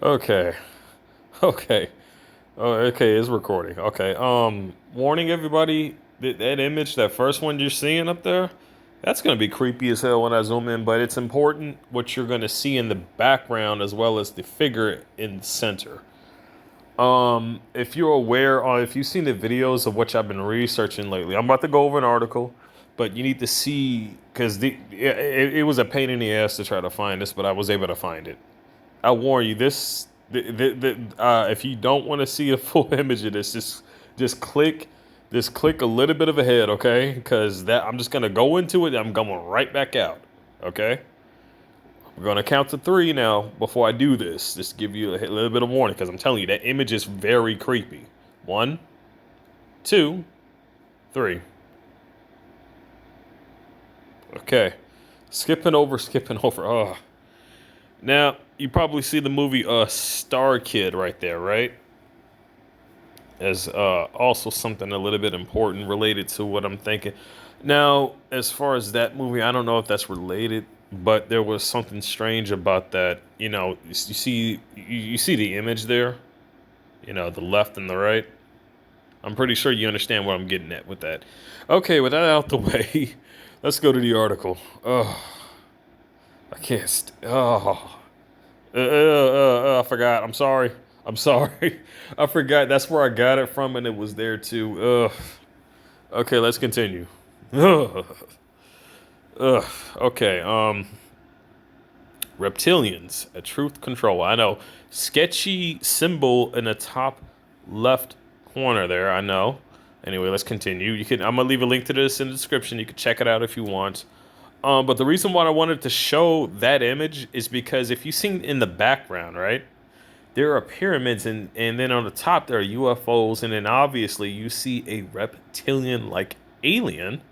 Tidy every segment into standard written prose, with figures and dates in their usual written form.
Okay. Okay. Oh, okay, it's recording. Okay. Warning everybody that image, that first one you're seeing up there, that's gonna be creepy as hell when I zoom in, but it's important what you're gonna see in the background as well as the figure in the center. If you're aware, or if you've seen the videos of which I've been researching lately, I'm about to go over an article, but you need to see because it was a pain in the ass to try to find this, but I was able to find it. I warn you, if you don't want to see a full image of this, just click, just click a little bit of ahead, okay? Because that I'm just gonna go into it. I'm going right back out, okay? We're gonna count to three now before I do this. Just to give you a little bit of warning, because I'm telling you that image is very creepy. One, two, three. Okay, skipping over. Oh, now you probably see the movie Star Kid right there, right? As also something a little bit important related to what I'm thinking. Now, as far as that movie, I don't know if that's related, but there was something strange about that. You see the image there. You know, the left and the right. I'm pretty sure you understand what I'm getting at with that. Okay, with that out the way, let's go to the article. Oh, I can't. I forgot. I'm sorry. I'm sorry. I forgot. That's where I got it from, and it was there too. Okay, let's continue. Ugh. Ugh. Okay. Reptilians, a truth control. I know. Sketchy symbol in the top left corner there. I know. Anyway, let's continue. You can. I'm gonna leave a link to this in the description. You can check it out if you want. But the reason why I wanted to show that image is because if you see in the background, right? There are pyramids, and then on the top there are UFOs, and then obviously you see a reptilian-like alien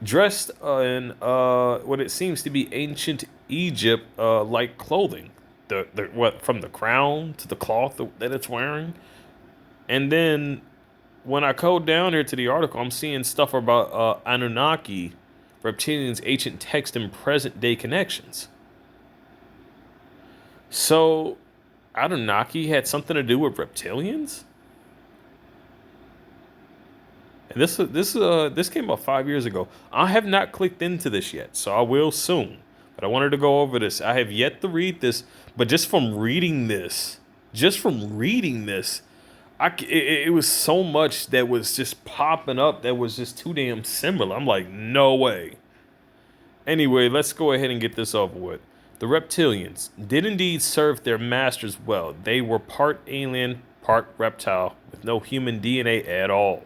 dressed in what it seems to be ancient Egypt like clothing. The what from the crown to the cloth that it's wearing, and then when I code down here to the article, I'm seeing stuff about Anunnaki, reptilians, ancient text, and present day connections. So Anunnaki had something to do with reptilians? And this came up 5 years ago. I have not clicked into this yet, so I will soon. But I wanted to go over this. I have yet to read this, but just from reading this, it was so much that was just popping up that was just too damn similar. I'm like, no way. Anyway, let's go ahead and get this over with. The reptilians did indeed serve their masters well. They were part alien, part reptile, with no human DNA at all.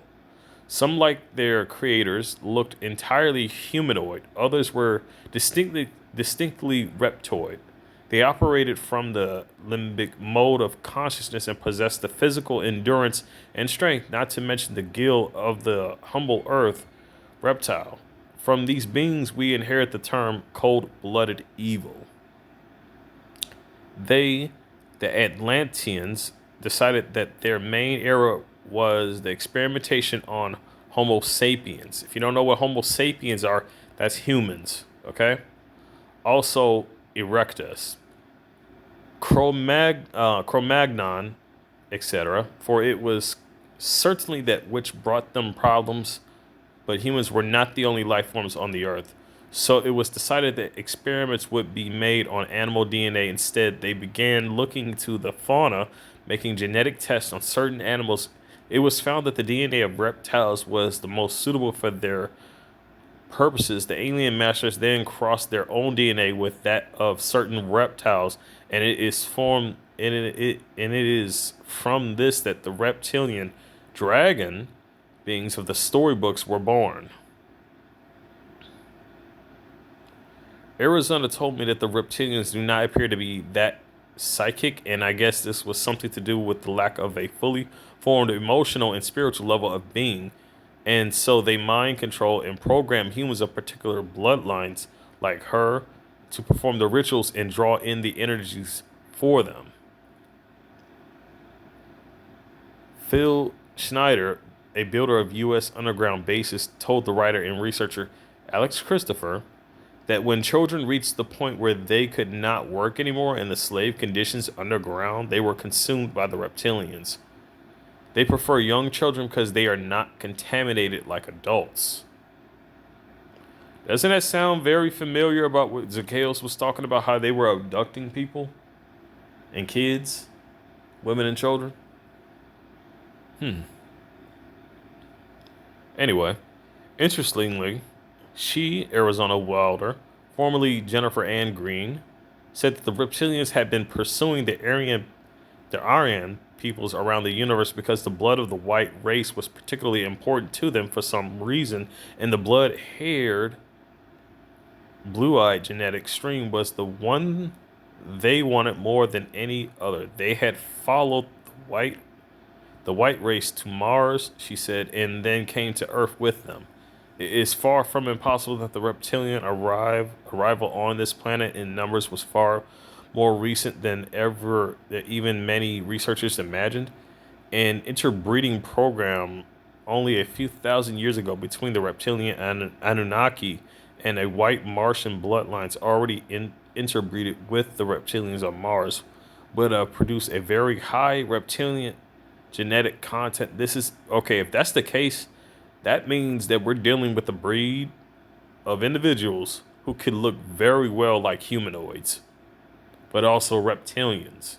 Some, like their creators, looked entirely humanoid. Others were distinctly reptoid. They operated from the limbic mode of consciousness and possessed the physical endurance and strength, not to mention the gill of the humble earth reptile. From these beings, we inherit the term cold blooded evil. They, the Atlanteans, decided that their main era was the experimentation on Homo sapiens. If you don't know what Homo sapiens are, that's humans, okay? Also, Erectus, Cro-Magnon, etc., for it was certainly that which brought them problems, but humans were not the only life forms on the earth. So it was decided that experiments would be made on animal DNA instead. They began looking to the fauna, making genetic tests on certain animals. It was found that the DNA of reptiles was the most suitable for their purposes. The alien masters then crossed their own DNA with that of certain reptiles, and it is from this that the reptilian dragon beings of the storybooks were born. Arizona told me that the reptilians do not appear to be that psychic, and I guess this was something to do with the lack of a fully formed emotional and spiritual level of being. And so they mind control and program humans of particular bloodlines, like her, to perform the rituals and draw in the energies for them. Phil Schneider, a builder of U.S. underground bases, told the writer and researcher Alex Christopher that when children reached the point where they could not work anymore in the slave conditions underground, they were consumed by the reptilians. They prefer young children because they are not contaminated like adults. Doesn't that sound very familiar about what Zacchaeus was talking about, how they were abducting people and kids, women and children? Anyway, interestingly, Arizona Wilder, formerly Jennifer Ann Green, said that the reptilians had been pursuing the Aryan peoples around the universe because the blood of the white race was particularly important to them for some reason, and the blood-haired, blue-eyed genetic stream was the one they wanted more than any other. They had followed the white race to Mars, she said, and then came to Earth with them. It is far from impossible that the reptilian arrival on this planet in numbers was far more recent than ever that even many researchers imagined. An interbreeding program only a few thousand years ago between the reptilian and Anunnaki and a white Martian bloodlines already interbreeded with the reptilians on Mars would produce a very high reptilian genetic content. This is okay. If that's the case, that means that we're dealing with a breed of individuals who could look very well like humanoids, but also reptilians.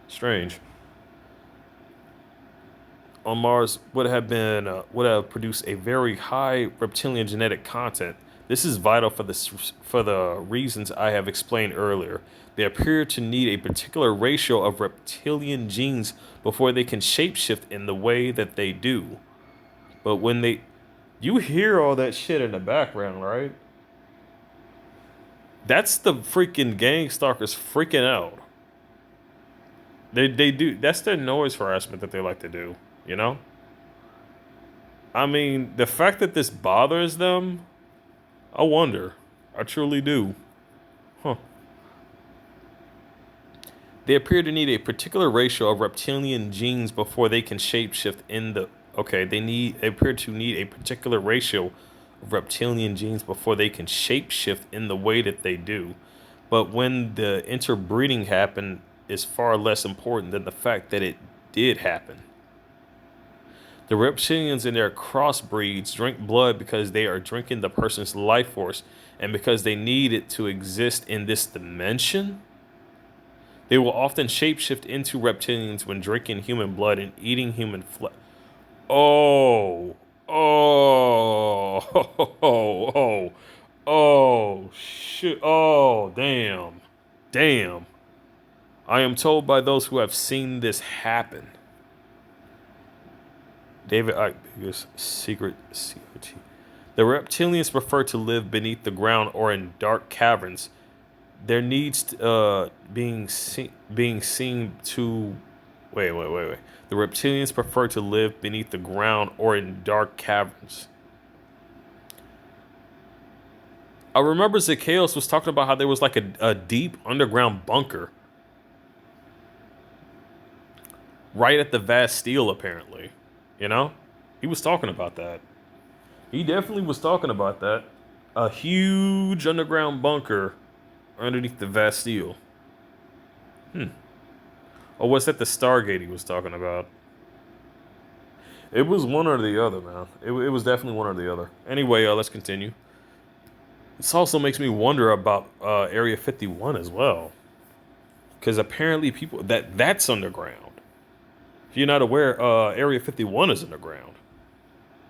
Strange. On Mars would have produced a very high reptilian genetic content. This is vital for the reasons I have explained earlier. They appear to need a particular ratio of reptilian genes before they can shapeshift in the way that they do. But when you hear all that shit in the background, right? That's the freaking gang stalkers freaking out. They do. That's their noise harassment that they like to do. You know. I mean, the fact that this bothers them, I wonder. I truly do. Huh. They appear to need a particular ratio of reptilian genes before they can shapeshift in the. Okay, they appear to need a particular ratio of reptilian genes before they can shapeshift in the way that they do. But when the interbreeding happened, is far less important than the fact that it did happen. The reptilians in their crossbreeds drink blood because they are drinking the person's life force and because they need it to exist in this dimension. They will often shapeshift into reptilians when drinking human blood and eating human flesh. Oh, oh, oh, oh, oh, shit. Oh, damn. Damn. I am told by those who have seen this happen. David Icke, biggest secret CRT. The reptilians prefer to live beneath the ground or in dark caverns. Their needs being seen to wait. The reptilians prefer to live beneath the ground or in dark caverns. I remember Zacchaeus was talking about how there was like a deep underground bunker right at the Bastille, apparently. You know? He was talking about that. He definitely was talking about that. A huge underground bunker underneath the Bastille. Or was that the Stargate he was talking about? It was one or the other, man. It was definitely one or the other. Anyway, let's continue. This also makes me wonder about Area 51 as well. Because apparently that's underground. If you're not aware, Area 51 is underground.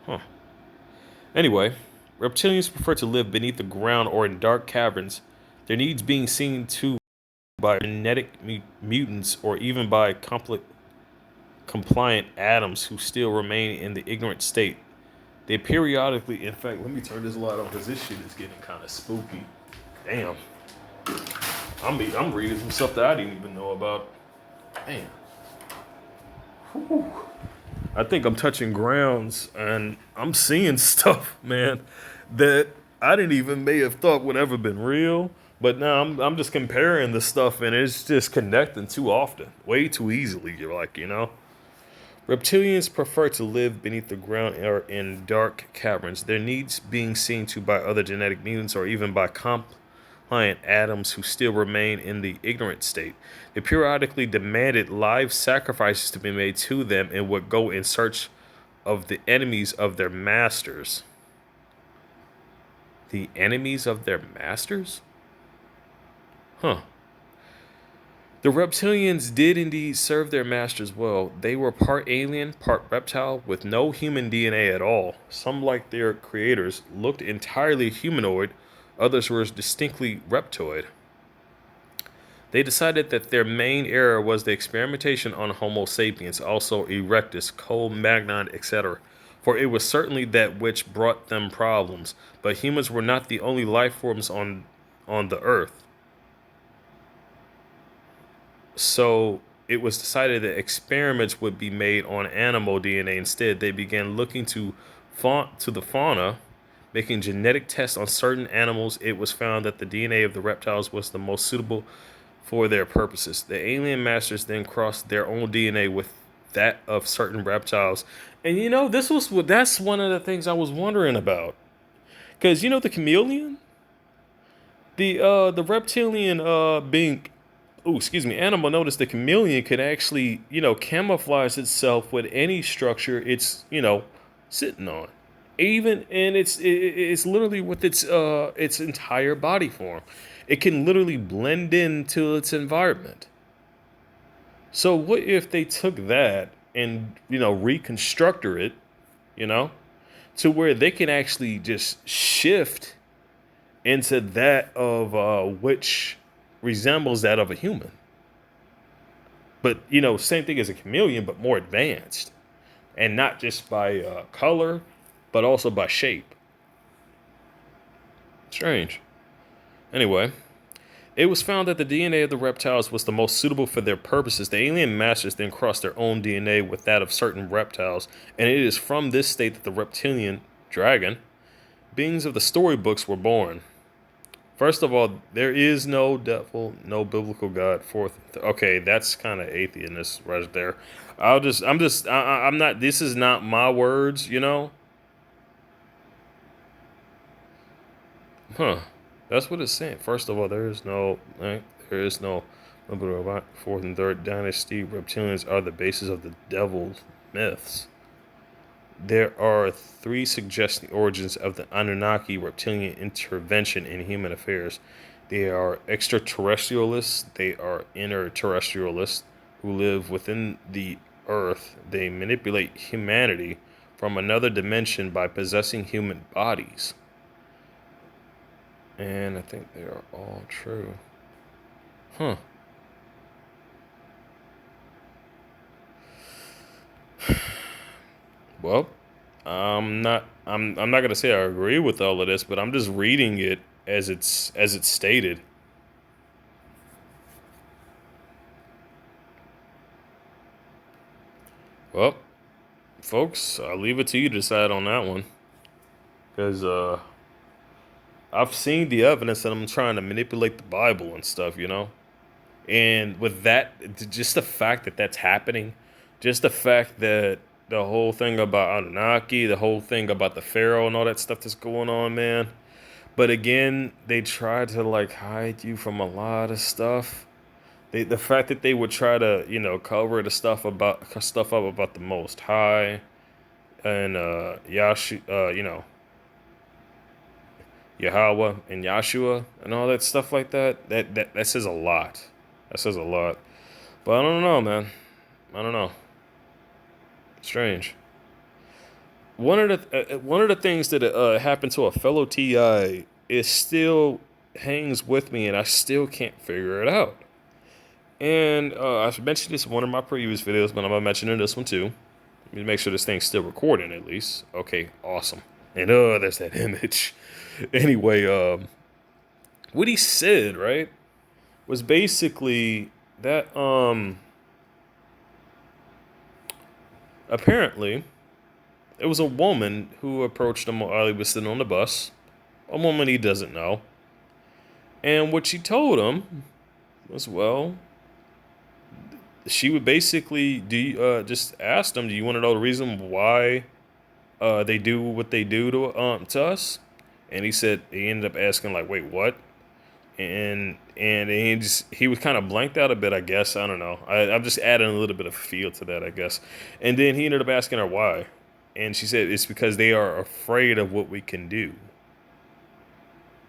Huh. Anyway, reptilians prefer to live beneath the ground or in dark caverns, their needs being seen to by genetic mutants or even by compliant atoms who still remain in the ignorant state. They periodically, in fact, let me turn this light on because this shit is getting kind of spooky. Damn. I'm reading some stuff that I didn't even know about. Damn. Whew. I think I'm touching grounds and I'm seeing stuff, man, that I didn't even may have thought would ever been real. But now I'm just comparing the stuff and it's just connecting too often, way too easily. You're like, you know. Reptilians prefer to live beneath the ground or in dark caverns, their needs being seen to by other genetic mutants or even by compliant atoms who still remain in the ignorant state. They periodically demanded live sacrifices to be made to them and would go in search of the enemies of their masters. The enemies of their masters? Huh. The reptilians did indeed serve their masters well. They were part alien, part reptile, with no human DNA at all. Some, like their creators, looked entirely humanoid, others were distinctly reptoid. They decided that their main error was the experimentation on Homo sapiens, also Erectus, Cro-Magnon, etc., for it was certainly that which brought them problems. But humans were not the only life forms on the Earth. So it was decided that experiments would be made on animal DNA instead. They began looking to the fauna, making genetic tests on certain animals. It was found that the DNA of the reptiles was the most suitable for their purposes. The alien masters then crossed their own DNA with that of certain reptiles. And that's one of the things I was wondering about. Cuz the chameleon, the reptilian being animal, noticed the chameleon could actually, camouflage itself with any structure it's, sitting on. Even and it's literally with its entire body form. It can literally blend into its environment. So what if they took that and, reconstructed it, you know, to where they can actually just shift into that of which resembles that of a human. But, same thing as a chameleon, but more advanced. And not just by color, but also by shape. Strange. Anyway, it was found that the DNA of the reptiles was the most suitable for their purposes. The alien masters then crossed their own DNA with that of certain reptiles, and it is from this state that the reptilian dragon beings of the storybooks were born. First of all, there is no devil, no biblical God. Okay, that's kind of atheist right there. I'm not. This is not my words, Huh? That's what it's saying. First of all, there is no fourth and third dynasty. Reptilians are the basis of the devil's myths. There are three suggesting origins of the Anunnaki reptilian intervention in human affairs. They are extraterrestrialists, they are interterrestrialists who live within the earth. They manipulate humanity from another dimension by possessing human bodies. And I think they are all true. Huh. Well, I'm not gonna say I agree with all of this, but I'm just reading it as it's stated. Well, folks, I'll leave it to you to decide on that one. Because I've seen the evidence that I'm trying to manipulate the Bible and stuff. And with that, just the fact that that's happening, just the fact that the whole thing about Anunnaki, the whole thing about the Pharaoh and all that stuff that's going on, man. But again, they try to like hide you from a lot of stuff. The fact that they would try to, cover the stuff up about the Most High and Yahweh and Yahshua and all that stuff like that. That says a lot. That says a lot. But I don't know, man. I don't know. Strange. One of the things that happened to a fellow TI is still hangs with me, and I still can't figure it out. And I've mentioned this in one of my previous videos, but I'm gonna mention in this one too. Let me make sure this thing's still recording at least. Okay, awesome. And there's that image. Anyway, what he said, right, was basically that apparently it was a woman who approached him while he was sitting on the bus. A woman he doesn't know. And what she told him was, well, she would basically just ask them, "Do you want to know the reason why they do what they do to us?" And he ended up asking like, "Wait, what?" And he was kind of blanked out a bit, I guess. I don't know. I'm just adding a little bit of feel to that, I guess. And then he ended up asking her why, and she said it's because they are afraid of what we can do.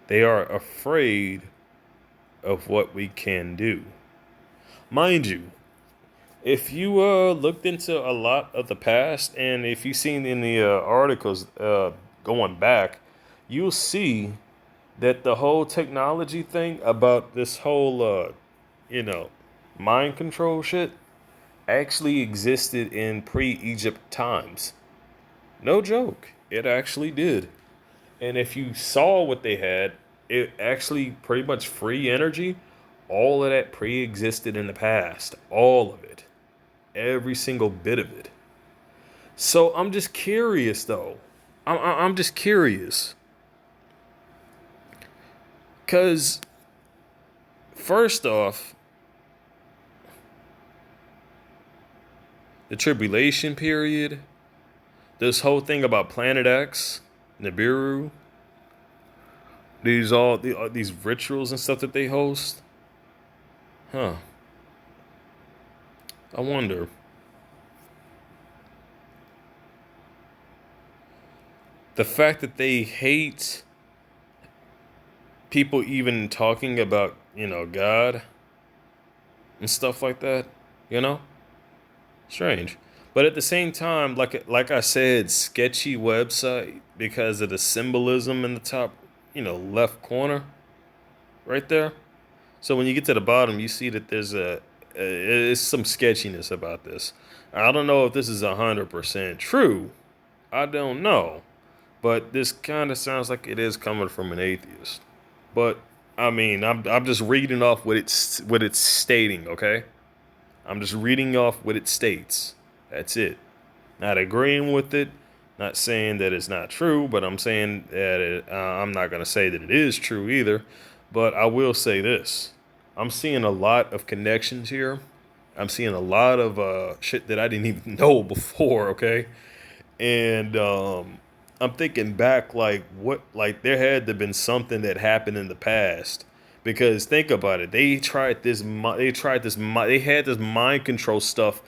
They are afraid of what we can do. Mind you, if you looked into a lot of the past, and if you've seen in the articles going back, you'll see that the whole technology thing about this whole you know mind control shit actually existed in pre-Egypt times. No joke, it actually did. And if you saw what they had, it actually pretty much free energy. All of that pre-existed in the past, all of it, every single bit of it. So I'm just curious though. I'm just curious because first off, the tribulation period, this whole thing about Planet X, Nibiru, these rituals and stuff that they host. Huh. I wonder. The fact that they hate people even talking about, God and stuff like that, you know? Strange. But at the same time, like I said, sketchy website because of the symbolism in the top, left corner right there. So when you get to the bottom, you see that there's some sketchiness about this. I don't know if this is 100% true. I don't know, but this kind of sounds like it is coming from an atheist. But I mean, I'm just reading off what it's stating. Okay, I'm just reading off what it states. That's it. Not agreeing with it. Not saying that it's not true, but I'm saying that I'm not going to say that it is true either. But I will say this. I'm seeing a lot of connections here. I'm seeing a lot of shit that I didn't even know before, okay? And I'm thinking back like there had to have been something that happened in the past. Because think about it. They had this mind control stuff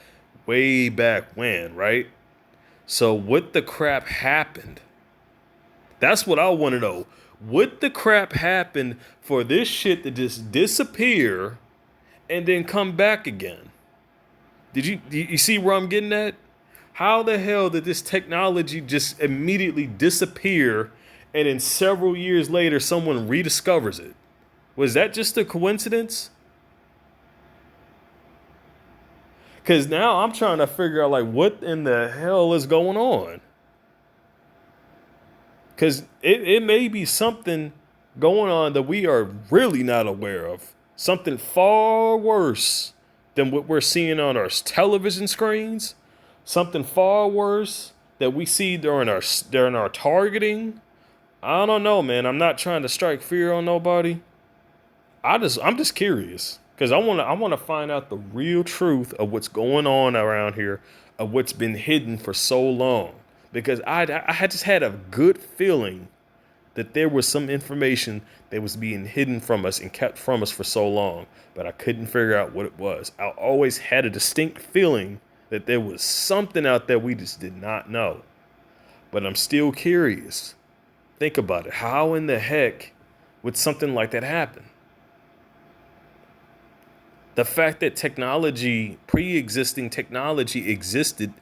way back when, right? So what the crap happened? That's what I want to know. What the crap happened for this shit to just disappear and then come back again? Do you see where I'm getting at? How the hell did this technology just immediately disappear and then several years later someone rediscovers it? Was that just a coincidence? Cause now I'm trying to figure out like what in the hell is going on. Cause it may be something going on that we are really not aware of. Something far worse than what we're seeing on our television screens. Something far worse that we see during our targeting. I don't know, man. I'm not trying to strike fear on nobody. I'm just curious because I want to find out the real truth of what's going on around here, of what's been hidden for so long. Because I had just had a good feeling that there was some information that was being hidden from us and kept from us for so long, but I couldn't figure out what it was. I always had a distinct feeling that there was something out there we just did not know. But I'm still curious. Think about it. How in the heck would something like that happen? The fact that pre-existing technology existed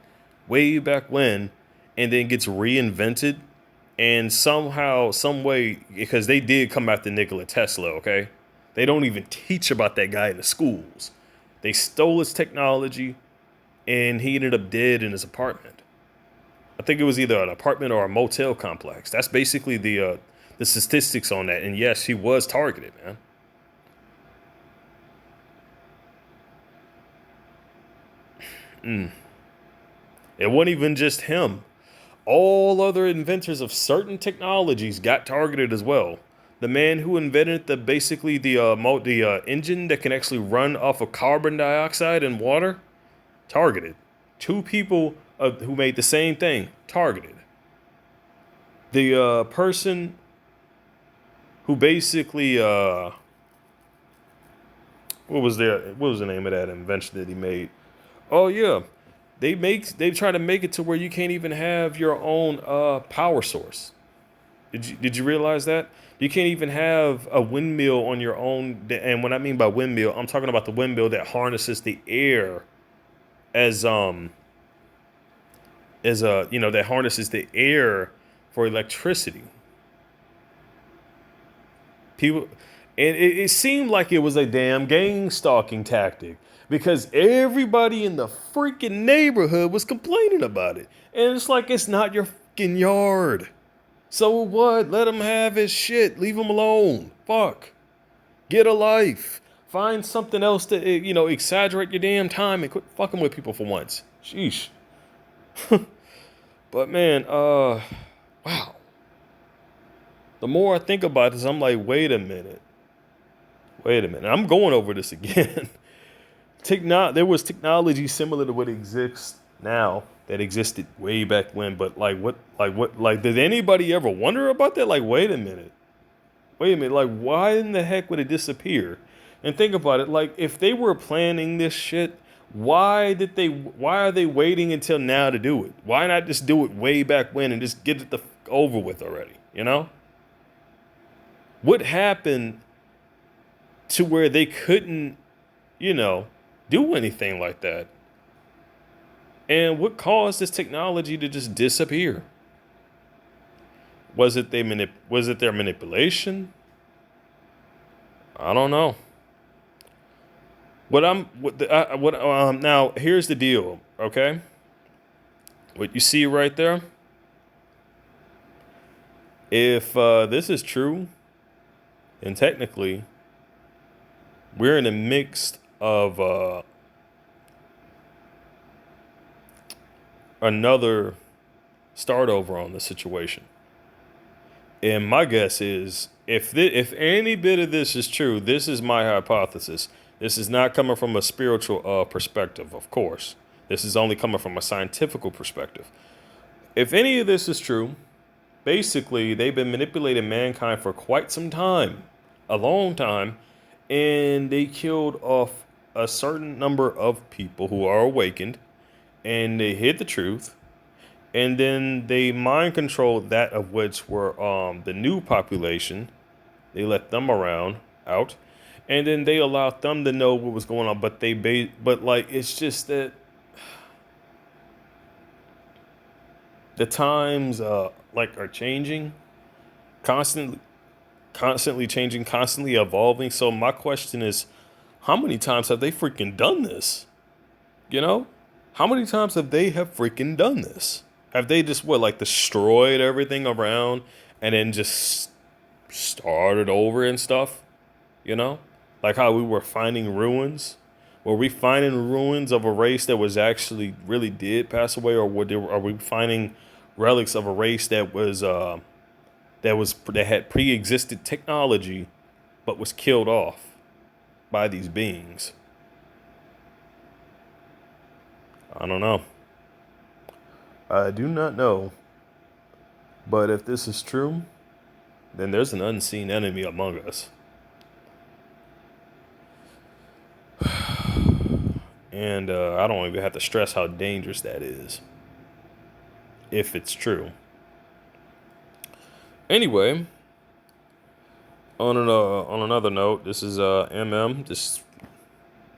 way back when and then gets reinvented and somehow, some way, because they did come after Nikola Tesla, okay? They don't even teach about that guy in the schools. They stole his technology and he ended up dead in his apartment. I think it was either an apartment or a motel complex. That's basically the statistics on that. And yes, he was targeted, man. It wasn't even just him. All other inventors of certain technologies got targeted as well. The man who invented the basically the engine that can actually run off of carbon dioxide and water, targeted. Two people who made the same thing, targeted. The person who basically what was the name of that invention that he made? Oh yeah, they try to make it to where you can't even have your own power source. Did you realize that? You can't even have a windmill on your own. And when I mean by windmill, I'm talking about the windmill that harnesses the air as that harnesses the air for electricity. People, and it seemed like it was a damn gang stalking tactic because everybody in the freaking neighborhood was complaining about it. And it's like, it's not your fucking yard. So what? Let him have his shit. Leave him alone. Fuck. Get a life. Find something else to, exaggerate your damn time and quit fucking with people for once. Sheesh. But man, wow. The more I think about this, I'm like, wait a minute. I'm going over this again. There was technology similar to what exists now that existed way back when, but did anybody ever wonder about that? Like, wait a minute, like, why in the heck would it disappear? And think about it, like, if they were planning this shit, why are they waiting until now to do it? Why not just do it way back when and just get it over with already, What happened to where they couldn't, do anything like that? And what caused this technology to just disappear? Was it their manipulation? I don't know. Now here's the deal, okay? What you see right there? If this is true, then technically we're in a mix of another start over on the situation. And my guess is if any bit of this is true, this is my hypothesis. This is not coming from a spiritual perspective, of course. This is only coming from a scientific perspective. If any of this is true, basically they've been manipulating mankind for quite some time, a long time, and they killed off a certain number of people who are awakened, and they hid the truth, and then they mind controlled that of which were the new population. They let them out, and then they allowed them to know what was going on. But it's just that the times are changing, constantly changing, constantly evolving. So my question is, how many times have they freaking done this? How many times have they freaking done this? Have they just destroyed everything around and then just started over and stuff? Like how we were finding ruins. Were we finding ruins of a race that was actually really did pass away, or are we finding relics of a race that had pre-existed technology but was killed off by these beings? I don't know. I do not know. But if this is true, then there's an unseen enemy among us. And I don't even have to stress how dangerous that is, if it's true. Anyway, on another note, this is just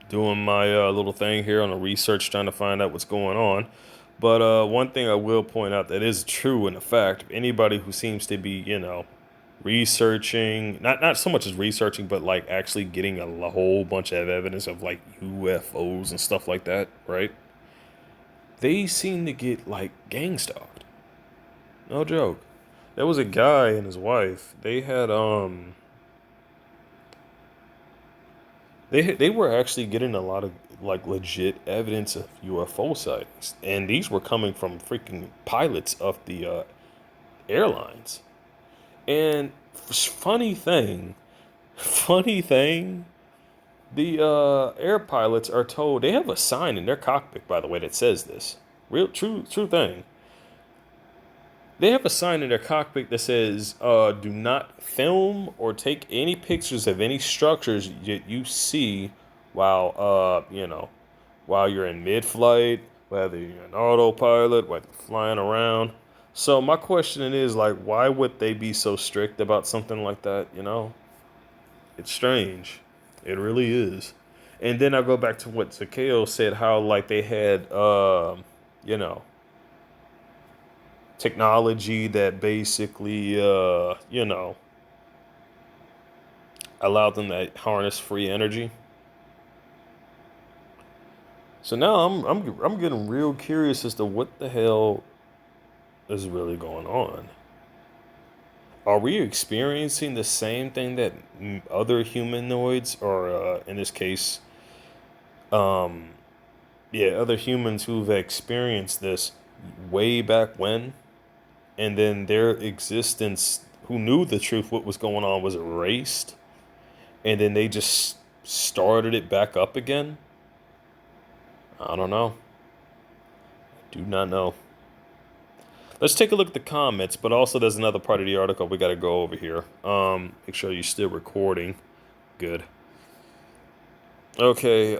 doing my little thing here on the research, trying to find out what's going on. But one thing I will point out that is true in the fact, anybody who seems to be, researching, not so much as researching, but actually getting a whole bunch of evidence of UFOs and stuff like that, right? They seem to get gang stalked. No joke. There was a guy and his wife. They had they were actually getting a lot of legit evidence of UFO sightings, and these were coming from freaking pilots of the airlines. And funny thing, the air pilots are told they have a sign in their cockpit, by the way, that says this. Real true thing. They have a sign in their cockpit that says, "Do not film or take any pictures of any structures that you see while while you're in mid-flight, whether you're an autopilot, whether you're flying around." So my question is like, why would they be so strict about something like that? It's strange. It really is. And then I go back to what Zakeo said, how like they had, you know, technology that basically, allowed them to harness free energy. So now I'm getting real curious as to what the hell is really going on. Are we experiencing the same thing that other humanoids, or in this case, um, yeah, other humans who've experienced this way back when, and then their existence, who knew the truth, what was going on, was erased, and then they just started it back up again? I don't know. Do not know. Let's take a look at the comments, but also there's another part of the article we got to go over here. Make sure you're still recording. Good. Okay,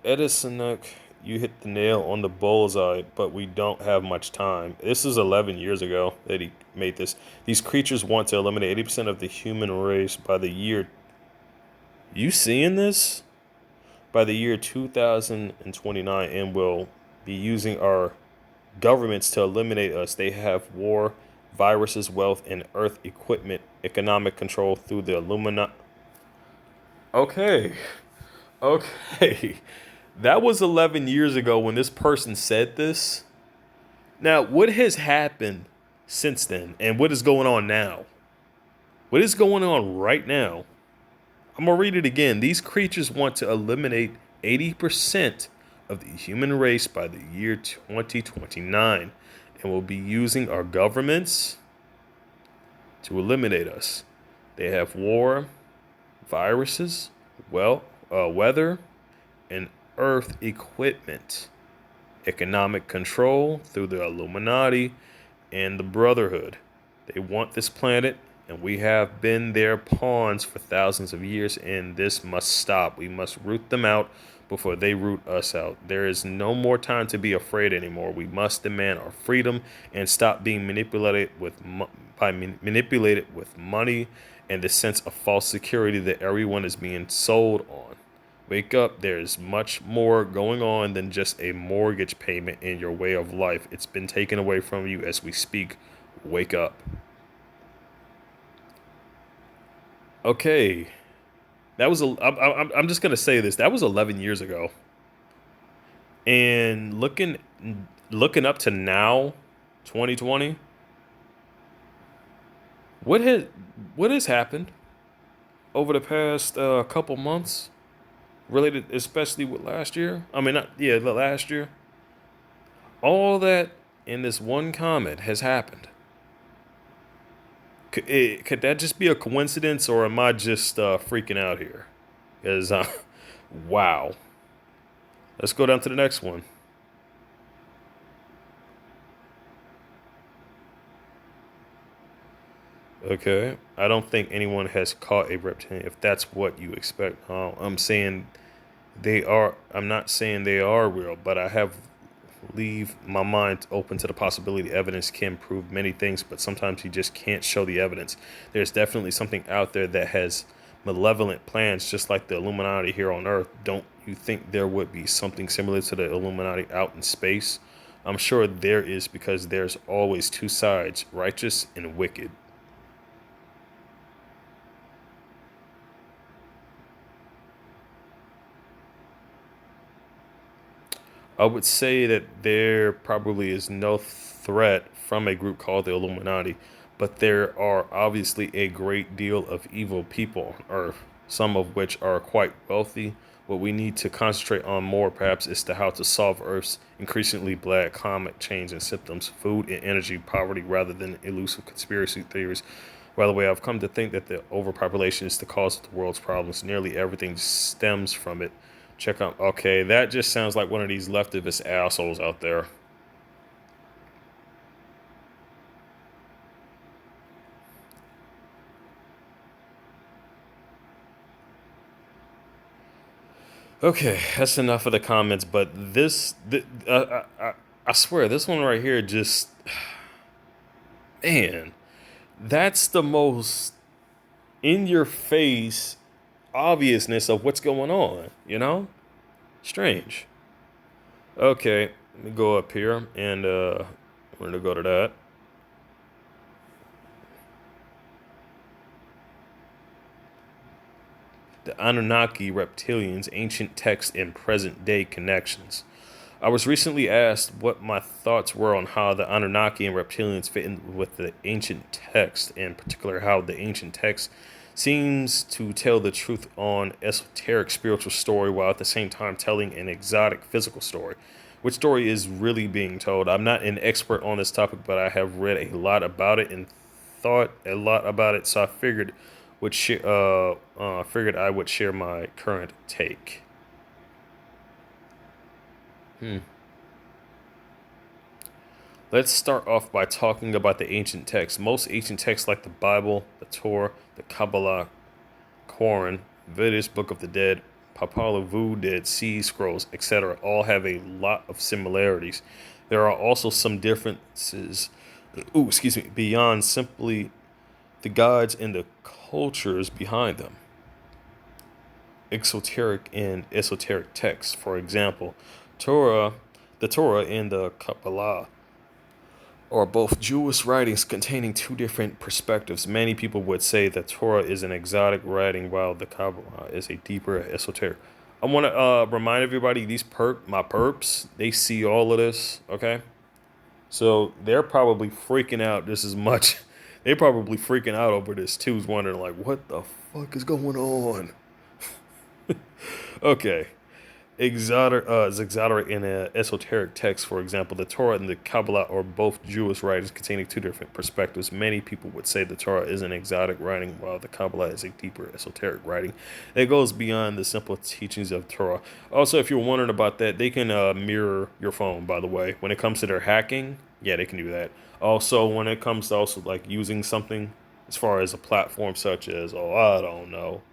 Edison, you hit the nail on the bullseye, but we don't have much time. This is 11 years ago that he made this. These creatures want to eliminate 80% of the human race by the year. You seeing this? By the year 2029, and will be using our governments to eliminate us. They have war, viruses, wealth, and Earth equipment, economic control through the Illuminati. Okay, okay. That was 11 years ago when this person said this. Now, what has happened since then? And what is going on now? What is going on right now? I'm going to read it again. These creatures want to eliminate 80% of the human race by the year 2029 and will be using our governments to eliminate us. They have war, viruses, weather, and Earth equipment, economic control through the Illuminati and the Brotherhood. They want this planet, and we have been their pawns for thousands of years, and this must stop. We must root them out before they root us out. There is no more time to be afraid anymore. We must demand our freedom and stop being manipulated with money and the sense of false security that everyone is being sold on. Wake up, there's much more going on than just a mortgage payment in your way of life. It's been taken away from you as we speak. Wake up. Okay, that was I'm just gonna say this. That was 11 years ago, and looking up to now, 2020. What has what has happened over the past couple months, related especially with last year? I mean, not yeah, the last year. All that in this one comment has happened. Could that just be a coincidence, or am I just freaking out here? Because, wow. Let's go down to the next one. Okay. I don't think anyone has caught a reptilian, if that's what you expect. I'm saying they are. I'm not saying they are real, but I have leave my mind open to the possibility evidence can prove many things, but sometimes you just can't show the evidence. There's definitely something out there that has malevolent plans, just like the Illuminati here on Earth. Don't you think there would be something similar to the Illuminati out in space? I'm sure there is, because there's always two sides, righteous and wicked. I would say that there probably is no threat from a group called the Illuminati, but there are obviously a great deal of evil people on Earth, some of which are quite wealthy. What we need to concentrate on more, perhaps, is to how to solve Earth's increasingly bad climate change and symptoms, food and energy poverty, rather than elusive conspiracy theories. By the way, I've come to think that the overpopulation is the cause of the world's problems. Nearly everything stems from it. Check out. Okay, that just sounds like one of these leftivist assholes out there. Okay, that's enough of the comments. But I swear, this one right here just, man, that's the most in your face obviousness of what's going on, you know? Strange. Okay, let me go up here and we're gonna go to that. The Anunnaki reptilians, ancient texts, and present day connections. I was recently asked what my thoughts were on how the Anunnaki and reptilians fit in with the ancient text, in particular how the ancient text seems to tell the truth on esoteric spiritual story while at the same time telling an exotic physical story. Which story is really being told? I'm not an expert on this topic, but I have read a lot about it and thought a lot about it, so I figured I would share my current take. Hmm. Let's start off by talking about the ancient texts. Most ancient texts, like the Bible, the Torah, the Kabbalah, Quran, Vedas, Book of the Dead, Popol Vuh, Dead Sea Scrolls, etc., all have a lot of similarities. There are also some differences, beyond simply the gods and the cultures behind them. Exoteric and esoteric texts, for example, Torah, the Torah and the Kabbalah are both Jewish writings containing two different perspectives. Many people would say that Torah is an exotic writing while the Kabbalah is a deeper esoteric. I want to remind everybody these my perps, they see all of this, okay? So they're probably freaking out just as much. They're probably freaking out over this too, wondering like, what the fuck is going on? Okay. Exoteric and esoteric texts, for example, the Torah and the Kabbalah are both Jewish writings containing two different perspectives. Many people would say the Torah is an exotic writing, while the Kabbalah is a deeper esoteric writing. It goes beyond the simple teachings of Torah. Also, if you're wondering about that, they can mirror your phone, by the way. When it comes to their hacking, yeah, they can do that. Also, when it comes to also like using something as far as a platform such as, oh, I don't know,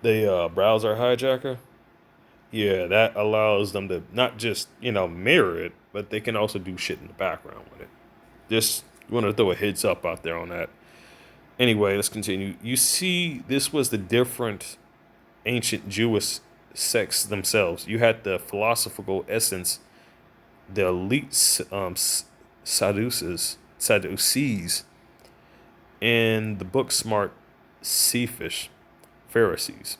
the browser hijacker, yeah, that allows them to not just, mirror it, but they can also do shit in the background with it. Just want to throw a heads up out there on that. Anyway, let's continue. You see, this was the different ancient Jewish sects themselves. You had the philosophical essence, the elite Sadducees, and the book smart Sephish Pharisees.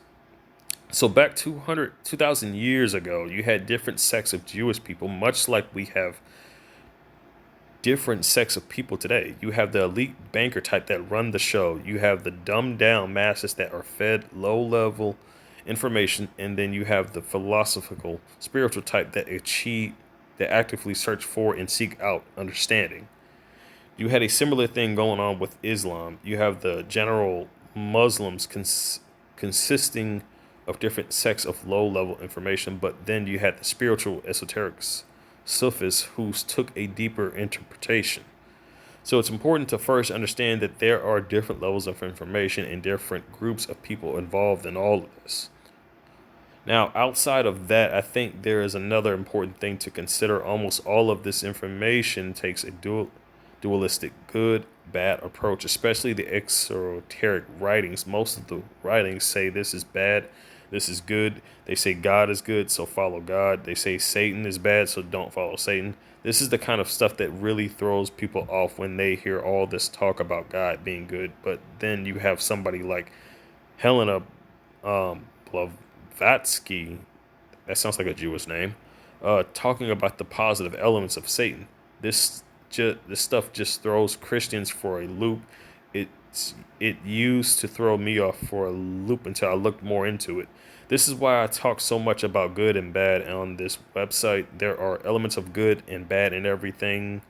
So back 2,000 years ago, you had different sects of Jewish people, much like we have different sects of people today. You have the elite banker type that run the show. You have the dumbed down masses that are fed low level information, and then you have the philosophical, spiritual type that actively search for and seek out understanding. You had a similar thing going on with Islam. You have the general Muslims consisting of different sects of low level information, but then you had the spiritual esoterics, Sufis, who took a deeper interpretation. So it's important to first understand that there are different levels of information and different groups of people involved in all of this. Now, outside of that, I think there is another important thing to consider. Almost all of this information takes a dualistic good, bad approach, especially the exoteric writings. Most of the writings say this is bad, this is good. They say God is good, so follow God. They say Satan is bad, so don't follow Satan. This is the kind of stuff that really throws people off when they hear all this talk about God being good. But then you have somebody like Helena Blavatsky, that sounds like a Jewish name, talking about the positive elements of Satan. This stuff just throws Christians for a loop. It used to throw me off for a loop until I looked more into it. This is why I talk so much about good and bad on this website. There are elements of good and bad in everything,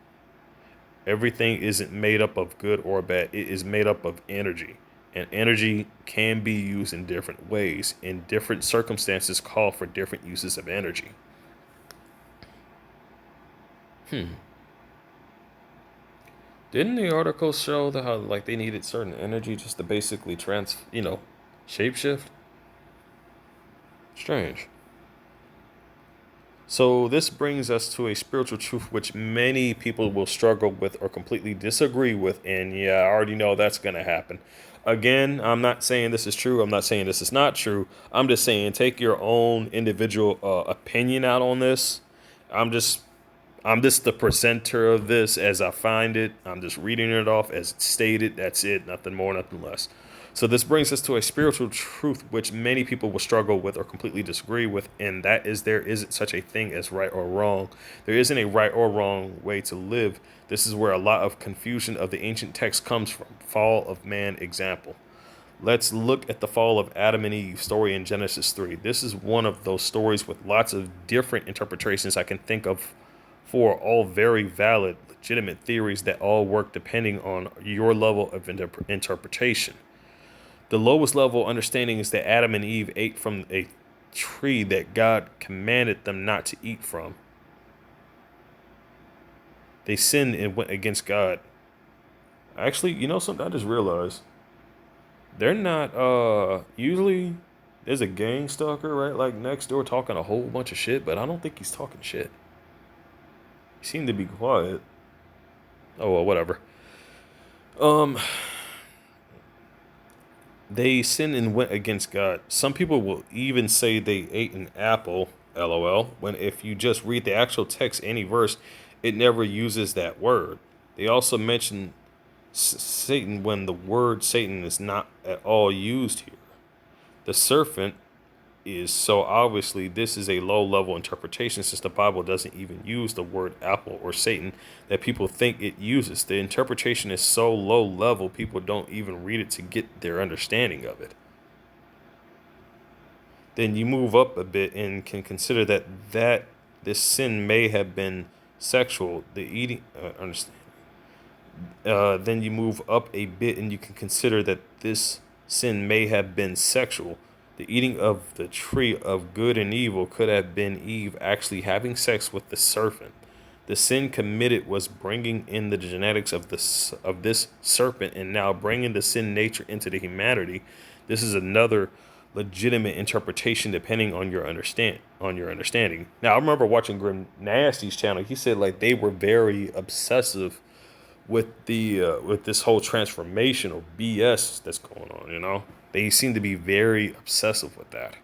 Everything isn't made up of good or bad. It is made up of energy. And energy can be used in different ways. And different circumstances call for different uses of energy. Didn't the article show that how like they needed certain energy just to basically shapeshift? Strange. So this brings us to a spiritual truth which many people will struggle with or completely disagree with, and yeah, I already know that's gonna happen. Again, I'm not saying this is true. I'm not saying this is not true. I'm just saying take your own individual opinion out on this. I'm just I'm just the presenter of this as I find it. I'm just reading it off as it's stated. That's it. Nothing more, nothing less. So this brings us to a spiritual truth which many people will struggle with or completely disagree with, and that is there isn't such a thing as right or wrong. There isn't a right or wrong way to live. This is where a lot of confusion of the ancient text comes from. Fall of man example. Let's look at the fall of Adam and Eve story in Genesis 3. This is one of those stories with lots of different interpretations I can think of for all very valid, legitimate theories that all work depending on your level of interpretation. The lowest level understanding is that Adam and Eve ate from a tree that God commanded them not to eat from. They sinned and went against God. Actually, you know something I just realized? They're not usually there's a gang stalker right like next door talking a whole bunch of shit, but I don't think he's talking shit. He seemed to be quiet. Oh well, whatever. Um they sinned and went against God. Some people will even say they ate an apple, lol, when if you just read the actual text, any verse, it never uses that word. They also mention Satan when the word Satan is not at all used here. The serpent is so obviously this is a low level interpretation since the Bible doesn't even use the word apple or Satan that people think it uses. The interpretation is so low level people don't even read it to get their understanding of it. Then you move up a bit and can consider that this sin may have been sexual. The eating understand. Then you move up a bit and you can consider that this sin may have been sexual. The eating of the tree of good and evil could have been Eve actually having sex with the serpent. The sin committed was bringing in the genetics of this serpent and now bringing the sin nature into the humanity. This is another legitimate interpretation depending on your understanding. Now I remember watching Grim Nasty's channel. He said like they were very obsessive with this whole transformation or BS that's going on, They seem to be very obsessive with that.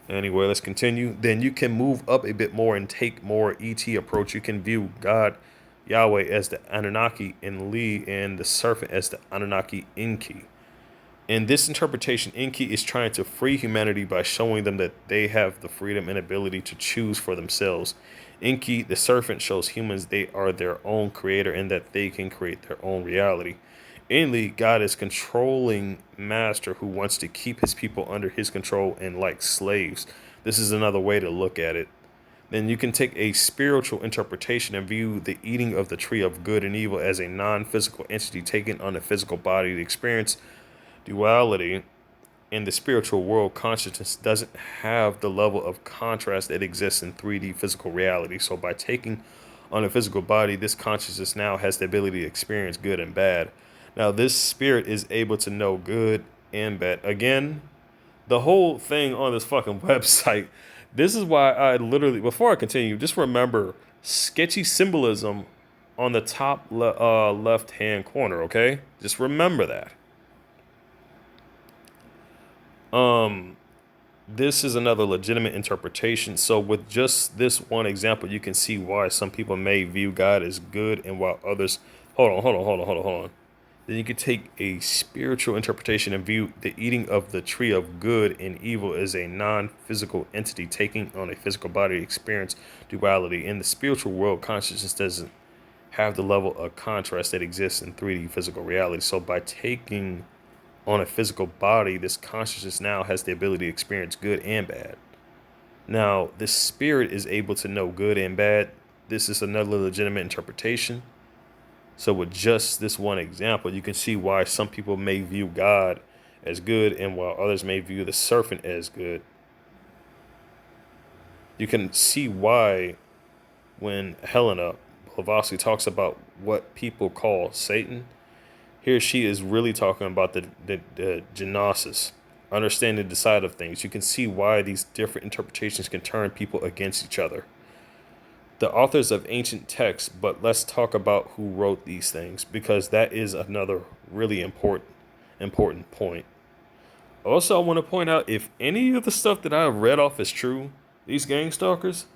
Anyway, let's continue. Then you can move up a bit more and take more ET approach. You can view God, Yahweh, as the Anunnaki Enlil and the serpent as the Anunnaki Enki. In this interpretation, Enki is trying to free humanity by showing them that they have the freedom and ability to choose for themselves. Enki, the serpent, shows humans they are their own creator and that they can create their own reality. Enlil, God is controlling master who wants to keep his people under his control and like slaves. This is another way to look at it. Then you can take a spiritual interpretation and view the eating of the tree of good and evil as a non-physical entity taken on a physical body to experience duality. In the spiritual world, consciousness doesn't have the level of contrast that exists in 3D physical reality. So by taking on a physical body, this consciousness now has the ability to experience good and bad. Now this spirit is able to know good and bad. Again, the whole thing on this fucking website, this is why I literally, before I continue, just remember sketchy symbolism on the top left hand corner, okay? Just remember that. This is another legitimate interpretation. So with just this one example, you can see why some people may view God as good and while others, hold on. Then you could take a spiritual interpretation and view the eating of the tree of good and evil as a non-physical entity taking on a physical body to experience duality. In the spiritual world, consciousness doesn't have the level of contrast that exists in 3D physical reality. So by taking on a physical body, this consciousness now has the ability to experience good and bad. Now, this spirit is able to know good and bad. This is another legitimate interpretation. So with just this one example, you can see why some people may view God as good and while others may view the serpent as good. You can see why when Helena Blavatsky talks about what people call Satan, here she is really talking about the genosis, understanding the side of things. You can see why these different interpretations can turn people against each other. The authors of ancient texts, but let's talk about who wrote these things because that is another really important point. Also, I want to point out if any of the stuff that I read off is true, these gang stalkers,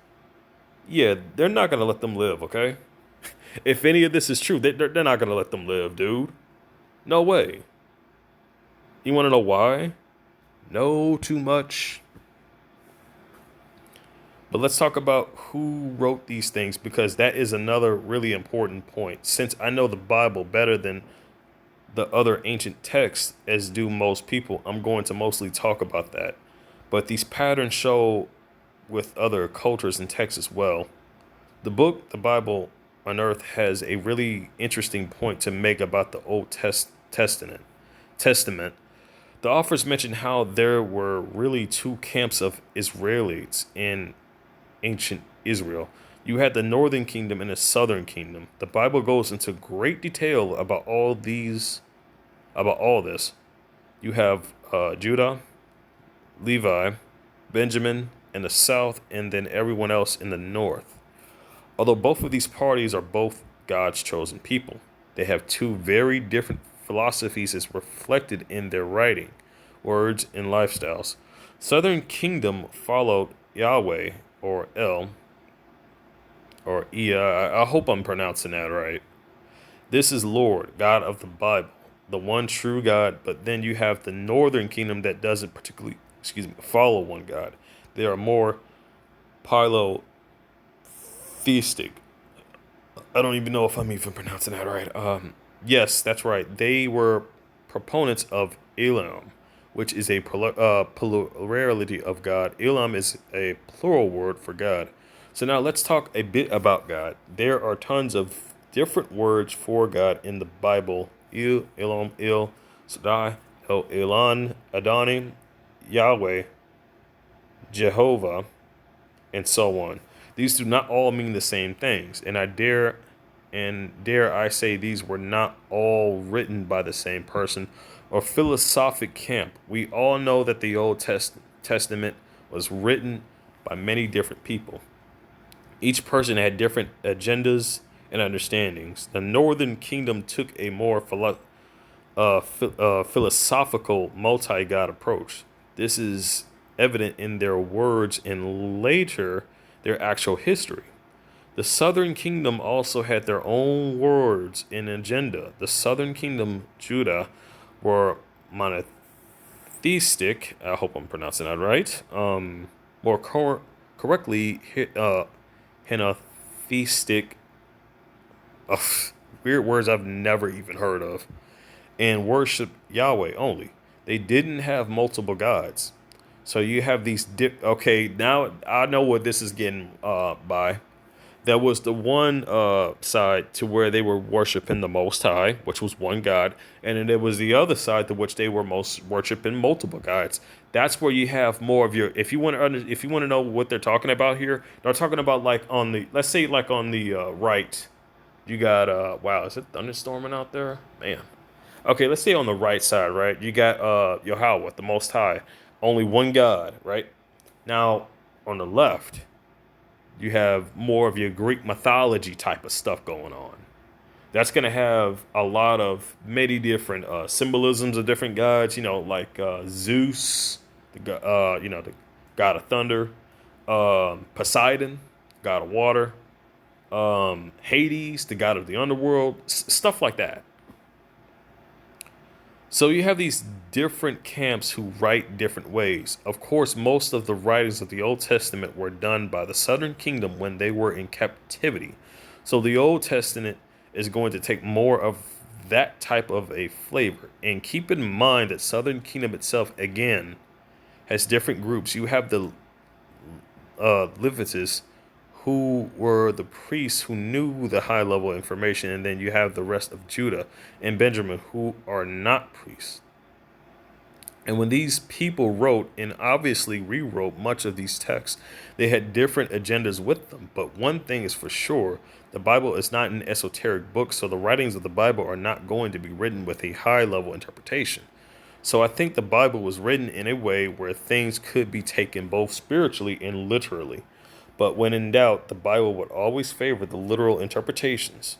yeah, they're not gonna let them live. Okay, if any of this is true, they're not gonna let them live, dude. No way. You want to know why? No, too much. But let's talk about who wrote these things because that is another really important point. Since I know the Bible better than the other ancient texts, as do most people, I'm going to mostly talk about that. But these patterns show with other cultures and texts as well. The book, the Bible on Earth, has a really interesting point to make about the Old Testament. Testament. The authors mention how there were really two camps of Israelites in ancient Israel. You had the northern kingdom and the southern kingdom. The Bible goes into great detail about all this. You have Judah, Levi, Benjamin in the south, and then everyone else in the north. Although both of these parties are both God's chosen people, they have two very different philosophies as reflected in their writing, words, and lifestyles. Southern kingdom followed Yahweh or El or Ea. I hope I'm pronouncing that right. This is Lord, God of the Bible, the one true God. But then you have the northern kingdom that doesn't particularly, follow one God. They are more polytheistic. I don't even know if I'm even pronouncing that right. Yes, that's right. They were proponents of Elam, which is a plurality of God. Elam is a plural word for God. So now let's talk a bit about God. There are tons of different words for God in the Bible. El, Elam, El, Shaddai, El Elon, Adonai, Yahweh, Jehovah, and so on. These do not all mean the same things, and dare I say these were not all written by the same person or philosophic camp. We all know that the Old Testament was written by many different people. Each person had different agendas and understandings. The Northern Kingdom took a more philosophical, multi God approach. This is evident in their words and later their actual history. The Southern Kingdom also had their own words and agenda. The Southern Kingdom, Judah, were monotheistic. I hope I'm pronouncing that right. Correctly, henotheistic. Ugh, weird words I've never even heard of. And worship Yahweh only. They didn't have multiple gods. So you have these okay, now I know what this is getting by. That was the one side to where they were worshiping the Most High, which was one God, and then there was the other side to which they were most worshiping multiple gods. That's where you have more of your. If you want to know what they're talking about here, they're talking about like on the let's say like on the right, you got wow, is it thunderstorming out there, man? Okay, let's say on the right side, right, you got Yahweh, the Most High, only one God, right? Now on the left you have more of your Greek mythology type of stuff going on. That's going to have a lot of many different symbolisms of different gods, like Zeus, the god of thunder, Poseidon, god of water, Hades, the god of the underworld, stuff like that. So you have these different camps who write different ways. Of course, most of the writings of the Old Testament were done by the Southern Kingdom when they were in captivity. So the Old Testament is going to take more of that type of a flavor. And keep in mind that Southern Kingdom itself, again, has different groups. You have the Levites who were the priests who knew the high level information, and then you have the rest of Judah and Benjamin who are not priests. And when these people wrote and obviously rewrote much of these texts, they had different agendas with them. But one thing is for sure, the Bible is not an esoteric book, so the writings of the Bible are not going to be written with a high level interpretation. So I think the Bible was written in a way where things could be taken both spiritually and literally. But when in doubt, the Bible would always favor the literal interpretations.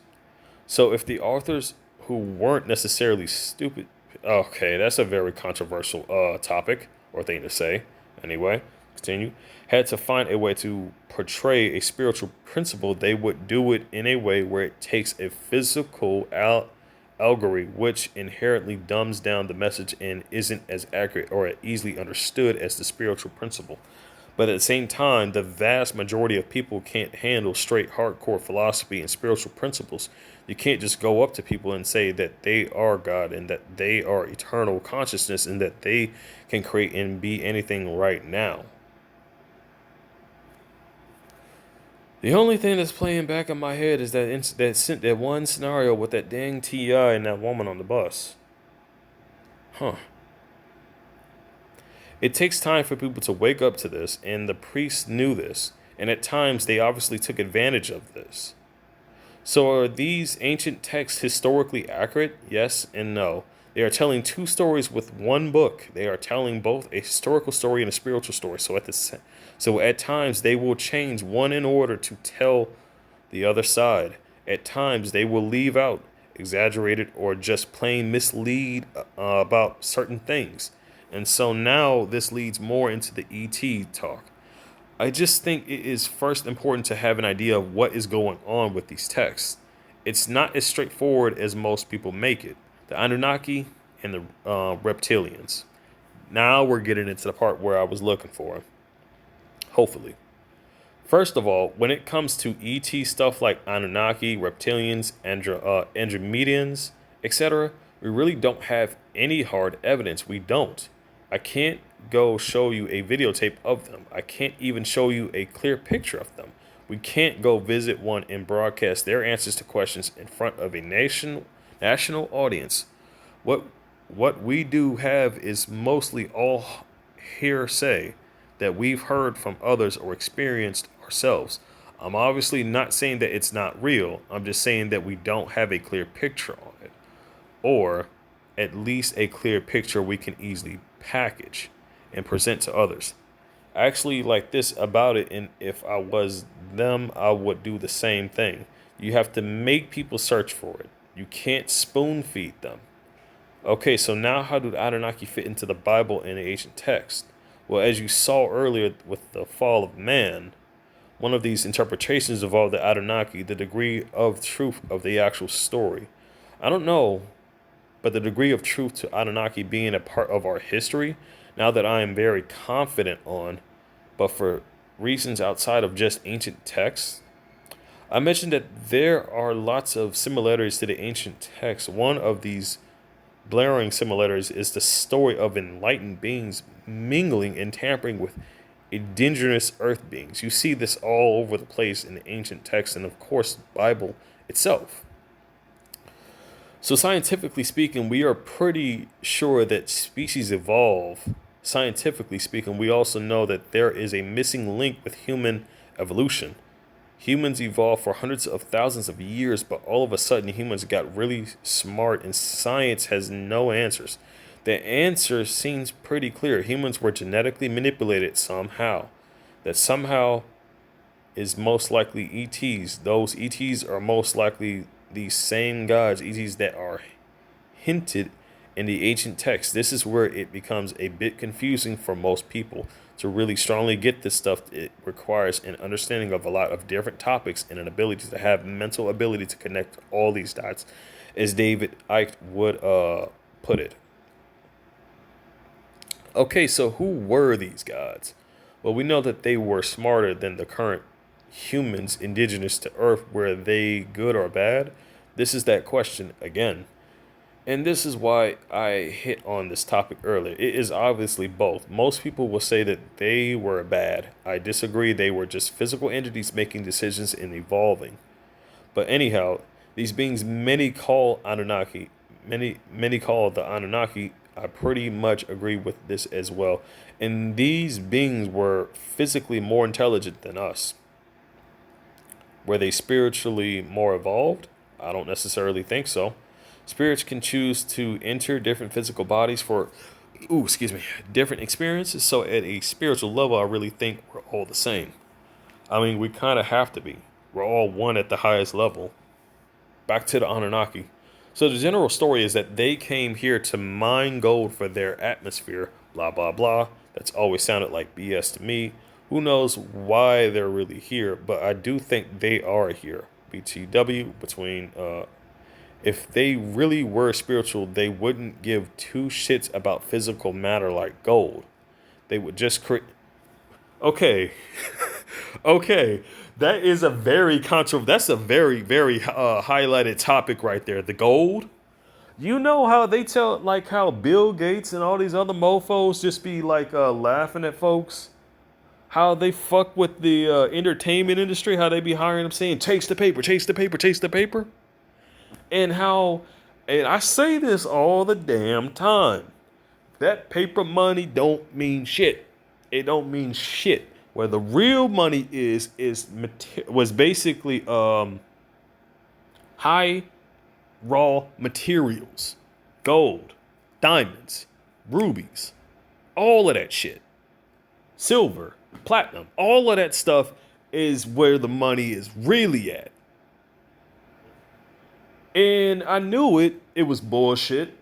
So if the authors who weren't necessarily stupid, okay, that's a very controversial topic or thing to say. Anyway, continue. Had to find a way to portray a spiritual principle, they would do it in a way where it takes a physical allegory, which inherently dumbs down the message and isn't as accurate or easily understood as the spiritual principle. But at the same time, the vast majority of people can't handle straight hardcore philosophy and spiritual principles. You can't just go up to people and say that they are God and that they are eternal consciousness and that they can create and be anything right now. The only thing that's playing back in my head is that one scenario with that dang T.I. and that woman on the bus. Huh. It takes time for people to wake up to this, and the priests knew this, and at times they obviously took advantage of this. So are these ancient texts historically accurate? Yes and no. They are telling two stories with one book. They are telling both a historical story and a spiritual story. So at times they will change one in order to tell the other side. At times they will leave out, exaggerated, or just plain mislead about certain things. And so now this leads more into the ET talk. I just think it is first important to have an idea of what is going on with these texts. It's not as straightforward as most people make it. The Anunnaki and the reptilians. Now we're getting into the part where I was looking for. Hopefully. First of all, when it comes to ET stuff like Anunnaki, reptilians, Andromedians, etc., we really don't have any hard evidence. We don't. I can't go show you a videotape of them. I can't even show you a clear picture of them. We can't go visit one and broadcast their answers to questions in front of a national audience. What we do have is mostly all hearsay that we've heard from others or experienced ourselves. I'm obviously not saying that it's not real. I'm just saying that we don't have a clear picture on it. Or at least a clear picture we can easily package and present to others. I actually like this about it, and if I was them, I would do the same thing. You have to make people search for it. You can't spoon feed them. Okay, so now how do the Anunnaki fit into the Bible and the ancient text? Well, as you saw earlier with the fall of man, one of these interpretations involved the Anunnaki, the degree of truth of the actual story. I don't know, but the degree of truth to Anunnaki being a part of our history, now that I am very confident on, but for reasons outside of just ancient texts. I mentioned that there are lots of similarities to the ancient texts. One of these blaring similarities is the story of enlightened beings mingling and tampering with indigenous earth beings. You see this all over the place in the ancient texts and, of course, the Bible itself. So scientifically speaking, we are pretty sure that species evolve. Scientifically speaking, we also know that there is a missing link with human evolution. Humans evolved for hundreds of thousands of years, but all of a sudden humans got really smart and science has no answers. The answer seems pretty clear. Humans were genetically manipulated somehow. That somehow is most likely ETs. Those ETs are most likely these same gods, ETs that are hinted in the ancient text. This is where it becomes a bit confusing for most people. To really strongly get this stuff, it requires an understanding of a lot of different topics and an ability to have mental ability to connect all these dots, as David Icke would put it. Okay, so who were these gods? Well, we know that they were smarter than the current humans indigenous to Earth. Were they good or bad? This is that question again. And this is why I hit on this topic earlier. It is obviously both. Most people will say that they were bad. I disagree. They were just physical entities making decisions and evolving. But anyhow, these beings many call Anunnaki, many call the Anunnaki. I pretty much agree with this as well. And these beings were physically more intelligent than us. Were they spiritually more evolved? I don't necessarily think so. Spirits can choose to enter different physical bodies for, different experiences. So at a spiritual level, I really think we're all the same. I mean, we kind of have to be. We're all one at the highest level. Back to the Anunnaki. So the general story is that they came here to mine gold for their atmosphere, blah, blah, blah. That's always sounded like BS to me. Who knows why they're really here, but I do think they are here. BTW, if they really were spiritual, they wouldn't give two shits about physical matter like gold. They would just create. Okay. Okay. That is a very that's a very, very highlighted topic right there. The gold. You know how they tell, like how Bill Gates and all these other mofos just be like laughing at folks? How they fuck with the entertainment industry, how they be hiring them saying, chase the paper, chase the paper, chase the paper. And I say this all the damn time. That paper money don't mean shit. It don't mean shit. Where the real money was basically high raw materials, gold, diamonds, rubies, all of that shit, silver, platinum, all of that stuff is where the money is really at. And I knew it was bullshit.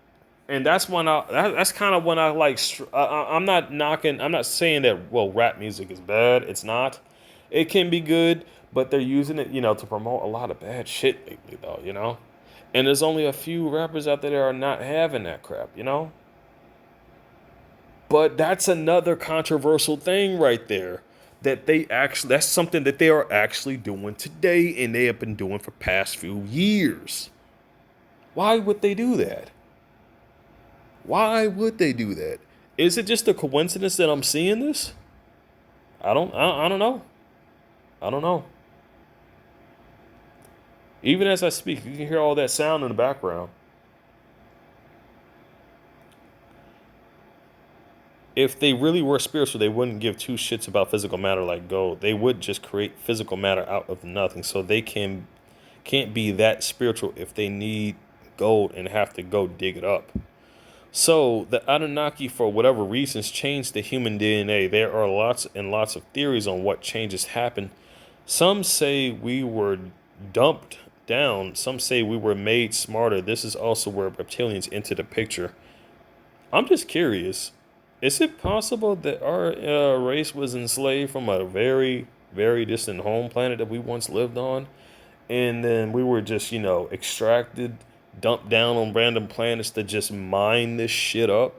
And that's kind of when I like, I'm not knocking, I'm not saying that, well, rap music is bad. It's not. It can be good, but they're using it, to promote a lot of bad shit lately, though. And there's only a few rappers out there that are not having that crap. But that's another controversial thing right there. That's something that they are actually doing today, and they have been doing for past few years. Why would they do that? Why would they do that? Is it just a coincidence that I'm seeing this? I don't know. I don't know. Even as I speak, you can hear all that sound in the background. If they really were spiritual, they wouldn't give two shits about physical matter like gold. They would just create physical matter out of nothing. So they can't be that spiritual if they need gold and have to go dig it up. So the Anunnaki, for whatever reasons, changed the human DNA. There are lots and lots of theories on what changes happened. Some say we were dumped down. Some say we were made smarter. This is also where reptilians enter the picture. I'm just curious. Is it possible that our race was enslaved from a very, very distant home planet that we once lived on? And then we were just, extracted, dumped down on random planets to just mine this shit up.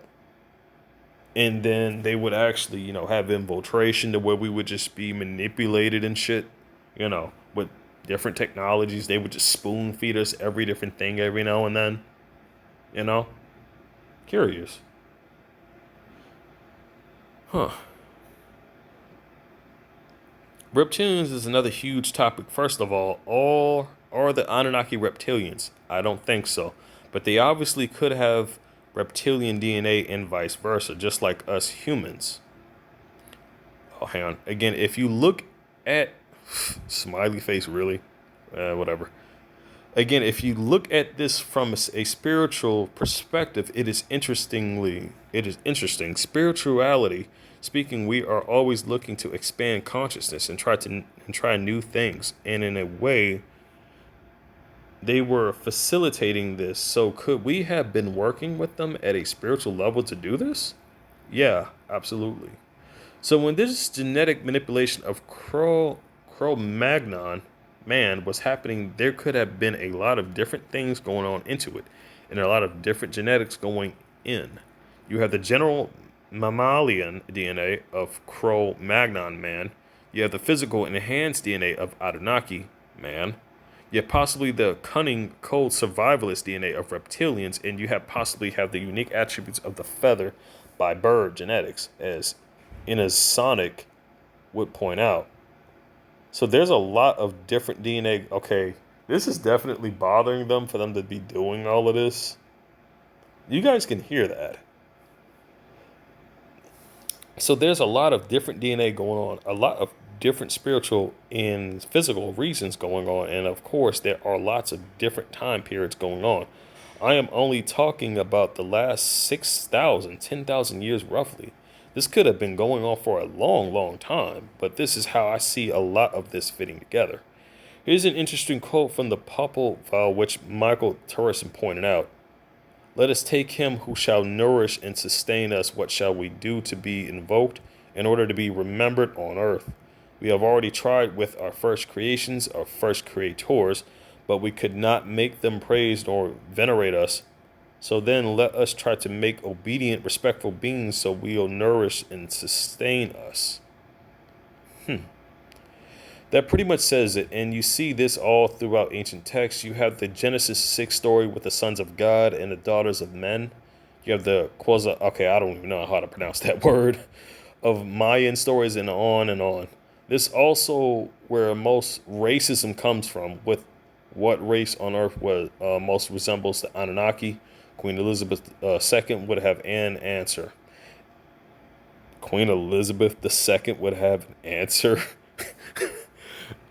And then they would actually, have infiltration to where we would just be manipulated and shit, with different technologies. They would just spoon feed us every different thing every now and then, Curious. Huh. Reptilians is another huge topic. First of all are the Anunnaki reptilians? I don't think so. But they obviously could have reptilian DNA and vice versa, just like us humans. Oh, hang on. Again, if you look at smiley face, really? Whatever. Again, if you look at this from a spiritual perspective, it is interesting. Spirituality speaking, we are always looking to expand consciousness and try new things. And in a way, they were facilitating this. So could we have been working with them at a spiritual level to do this? Yeah, absolutely. So when this genetic manipulation of Cro-Magnon man was happening, there could have been a lot of different things going on into it, and a lot of different genetics going in. You have the general mammalian DNA of Cro-Magnon man. You have the physical enhanced DNA of Anunnaki man. Yet possibly the cunning, cold survivalist DNA of reptilians, and you have possibly have the unique attributes of the feather by bird genetics, as Inasonic would point out. So there's a lot of different DNA. Okay, this is definitely bothering them for them to be doing all of this. You guys can hear that. So there's a lot of different DNA going on, a lot of different spiritual and physical reasons going on, and of course there are lots of different time periods going on. I am only talking about the last 6,000, 10,000 years roughly. This could have been going on for a long, long time, but this is how I see a lot of this fitting together. Here's an interesting quote from the Papal Vow, which Michael Turrison pointed out. Let us take him who shall nourish and sustain us. What shall we do to be invoked in order to be remembered on earth? We have already tried with our first creations, our first creators, but we could not make them praise nor venerate us. So then let us try to make obedient, respectful beings so we'll nourish and sustain us. That pretty much says it, and you see this all throughout ancient texts. You have the Genesis 6 story with the sons of God and the daughters of men. You have the okay, I don't even know how to pronounce that word, of Mayan stories and on and on. This also where most racism comes from, with what race on earth was most resembles the Anunnaki. Queen Elizabeth II would have an answer. Queen Elizabeth II would have an answer.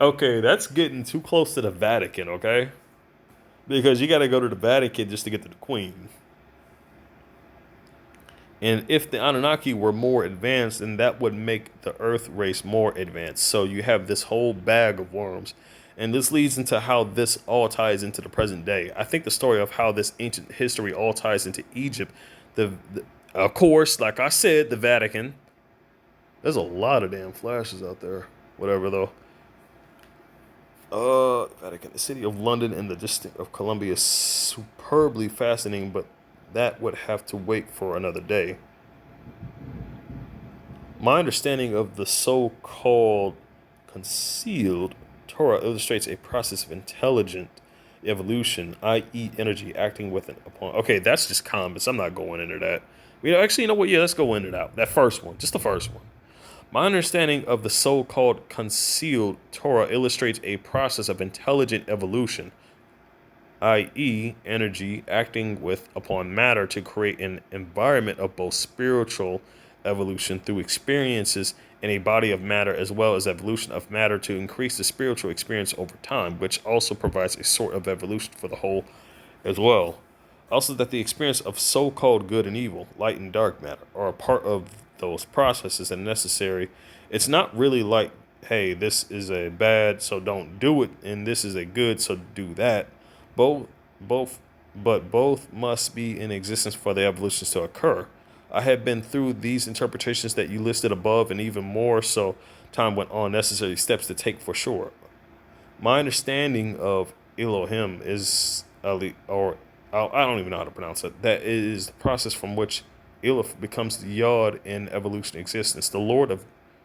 Okay, that's getting too close to the Vatican, okay? Because you got to go to the Vatican just to get to the Queen. And if the Anunnaki were more advanced, then that would make the Earth race more advanced. So you have this whole bag of worms. And this leads into how this all ties into the present day. I think the story of how this ancient history all ties into Egypt, of course, like I said, the Vatican. There's a lot of damn flashes out there. Whatever, though. Vatican, the city of London and the District of Columbia is superbly fascinating, but that would have to wait for another day. My understanding of the so-called concealed Torah illustrates a process of intelligent evolution, i.e., energy acting with an upon. Okay, that's just comments. I'm not going into that. Actually, you know what? Yeah, let's go into that. That first one, just the first one. My understanding of the so-called concealed Torah illustrates a process of intelligent evolution, i.e., energy acting with upon matter to create an environment of both spiritual evolution through experiences in a body of matter, as well as evolution of matter to increase the spiritual experience over time, which also provides a sort of evolution for the whole as well. Also, that the experience of so-called good and evil, light and dark matter, are a part of those processes and necessary. It's not really like, hey, this is a bad, so don't do it, and this is a good, so do that. Both, both, but both must be in existence for the evolutions to occur. I had been through these interpretations that you listed above, and even more so. Time went on, necessary steps to take for sure. My understanding of Elohim is, or I don't even know how to pronounce it. That is the process from which Elif becomes the Yod in evolution existence. The Lord of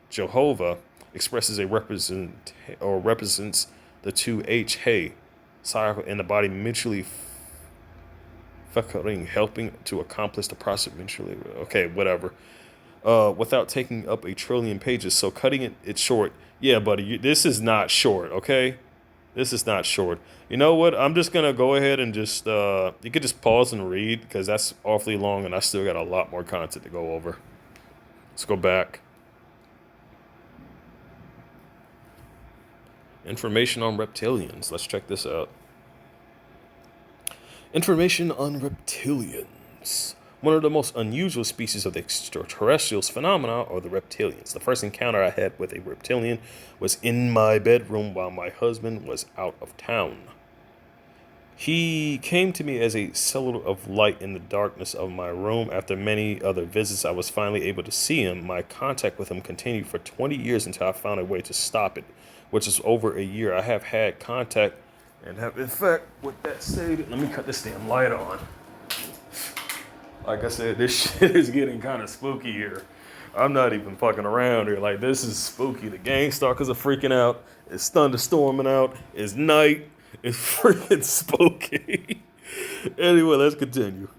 Jehovah expresses a represents the two H Hey cycle in the body mutually helping to accomplish the process eventually. Okay, whatever. Without taking up a trillion pages. So cutting it short. Yeah, buddy, this is not short, okay? This is not short. You know what? I'm just going to go ahead and just, you could just pause and read because that's awfully long and I still got a lot more content to go over. Let's go back. Information on reptilians. Let's check this out. Information on reptilians. One of the most unusual species of the extraterrestrials phenomena are the reptilians. The first encounter I had with a reptilian was in my bedroom while my husband was out of town. He came to me as a silhouette of light in the darkness of my room. After many other visits, I was finally able to see him. My contact with him continued for 20 years until I found a way to stop it, which is over a year. I have had contact and have, in fact, with that said, let me cut this damn light on. Like I said, this shit is getting kind of spooky here. I'm not even fucking around here. Like, this is spooky. The gang stalkers are freaking out. It's thunderstorming out. It's night. It's freaking spooky. Anyway, let's continue.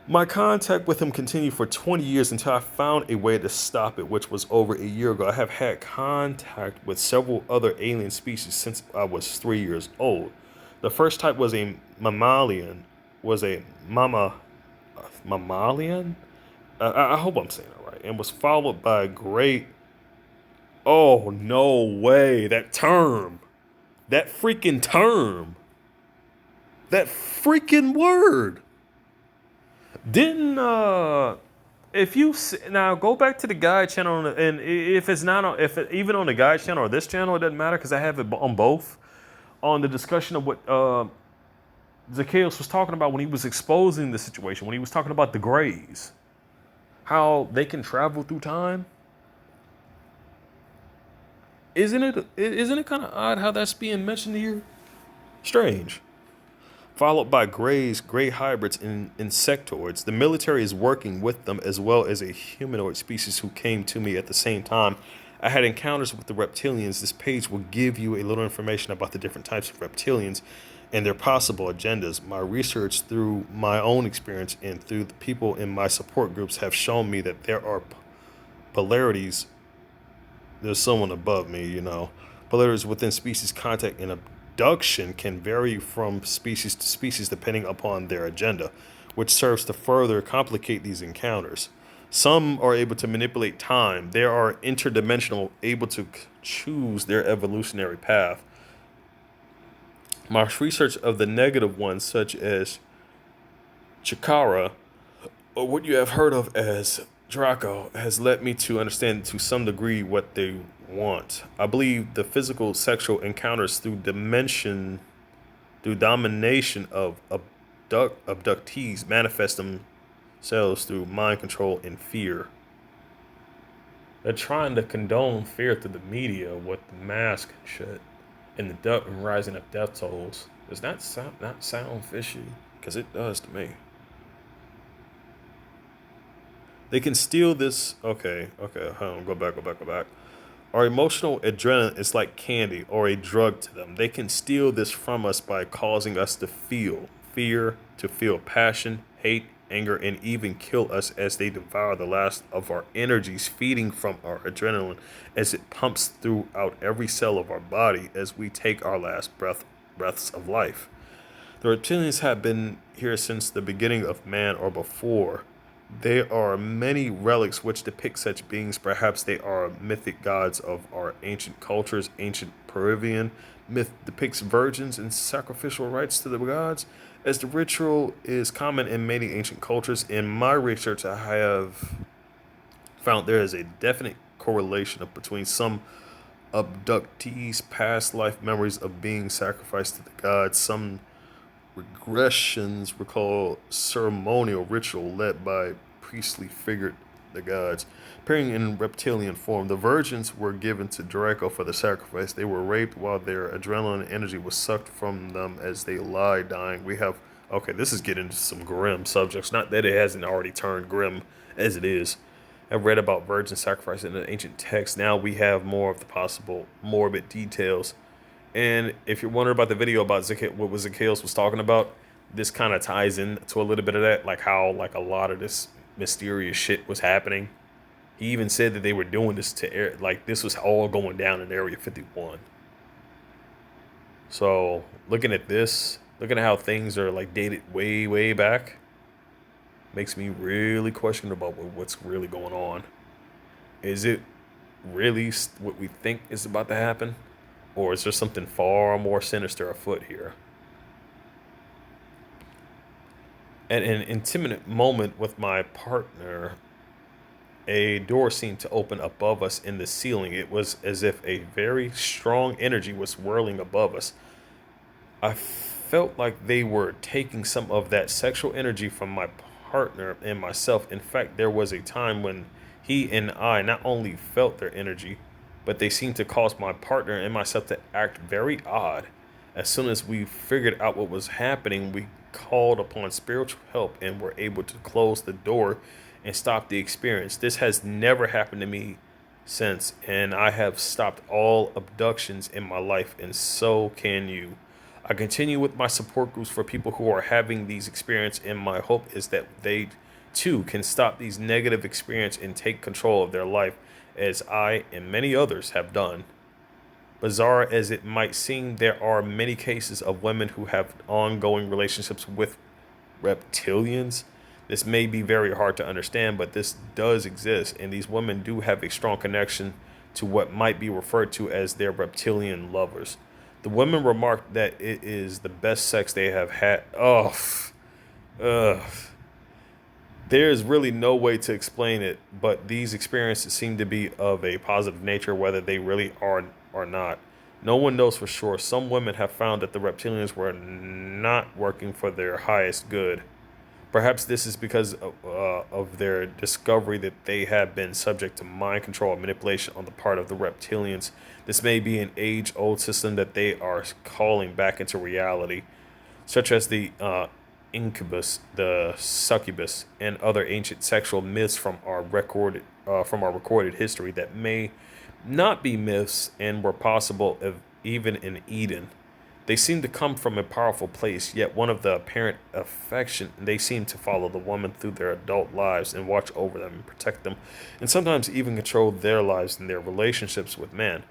My contact with him continued for 20 years until I found a way to stop it, which was over a year ago. I have had contact with several other alien species since I was 3 years old. The first type was a mammalian, was a mammalian? I hope I'm saying it right. And was followed by a great. Oh, no way. That term. That freaking term. That freaking word. Didn't if you now go back to the guide channel and if it's not on, if it, even on the guide channel or this channel, it doesn't matter because I have it on both. On the discussion of what Zacchaeus was talking about when he was exposing the situation, when he was talking about the Greys, how they can travel through time. Isn't it kind of odd how that's being mentioned here? Strange. Followed by gray hybrids, and insectoids. The military is working with them as well as a humanoid species who came to me at the same time. I had encounters with the reptilians. This page will give you a little information about the different types of reptilians and their possible agendas. My research through my own experience and through the people in my support groups have shown me that there are polarities. There's someone above me, polarities within species contact and abduction can vary from species to species depending upon their agenda, which serves to further complicate these encounters. Some are able to manipulate time. They are interdimensional, able to choose their evolutionary path. My research of the negative ones, such as Chikara, or what you have heard of as Draco, has led me to understand to some degree what they want. I believe the physical sexual encounters through domination of abductees manifest themselves through mind control and fear. They're trying to condone fear through the media with the mask and shit, and the rising of death tolls. Does that sound fishy? Because it does to me. They can steal this. Okay. Hold on. Go back. Our emotional adrenaline is like candy or a drug to them. They can steal this from us by causing us to feel fear, to feel passion, hate, anger, and even kill us as they devour the last of our energies, feeding from our adrenaline as it pumps throughout every cell of our body as we take our last breaths of life. The reptilians have been here since the beginning of man or before. There are many relics which depict such beings. Perhaps they are mythic gods of our ancient cultures. Ancient Peruvian myth depicts virgins and sacrificial rites to the gods, as the ritual is common in many ancient cultures. In my research, I have found there is a definite correlation between some abductees' past life memories of being sacrificed to the gods. Some regressions recall ceremonial ritual led by priestly figured the gods. Appearing in reptilian form, the virgins were given to Draco for the sacrifice. They were raped while their adrenaline energy was sucked from them as they lie dying. Okay, this is getting into some grim subjects. Not that it hasn't already turned grim as it is. I've read about virgin sacrifice in the ancient text. Now we have more of the possible morbid details. And if you're wondering about the video about what Zacchaeus was talking about, this kind of ties in to a little bit of that, like how like a lot of this mysterious shit was happening. He even said that they were doing this like this was all going down in Area 51. So looking at this, looking at how things are like dated way back, makes me really question about what's really going on. Is it really what we think is about to happen? Or is there something far more sinister afoot here? At an intimate moment with my partner, a door seemed to open above us in the ceiling. It was as if a very strong energy was whirling above us. I felt like they were taking some of that sexual energy from my partner and myself. In fact, there was a time when he and I not only felt their energy, but they seemed to cause my partner and myself to act very odd. As soon as we figured out what was happening, we called upon spiritual help and were able to close the door and stop the experience. This has never happened to me since, and I have stopped all abductions in my life, and so can you. I continue with my support groups for people who are having these experiences, and my hope is that they too can stop these negative experiences and take control of their life as I and many others have done. Bizarre as it might seem, there are many cases of women who have ongoing relationships with reptilians. This may be very hard to understand, but this does exist, and these women do have a strong connection to what might be referred to as their reptilian lovers. The women remarked that it is the best sex they have had. Oh, ugh. There's really no way to explain it, but these experiences seem to be of a positive nature, whether they really are or not. No one knows for sure. Some women have found that the reptilians were not working for their highest good. Perhaps this is because of their discovery that they have been subject to mind control and manipulation on the part of the reptilians. This may be an age old system that they are calling back into reality, such as the incubus, the succubus, and other ancient sexual myths from our recorded history that may not be myths and were possible even in Eden. They seem to come from a powerful place, yet one of the apparent affection, they seem to follow the woman through their adult lives and watch over them and protect them, and sometimes even control their lives and their relationships with men.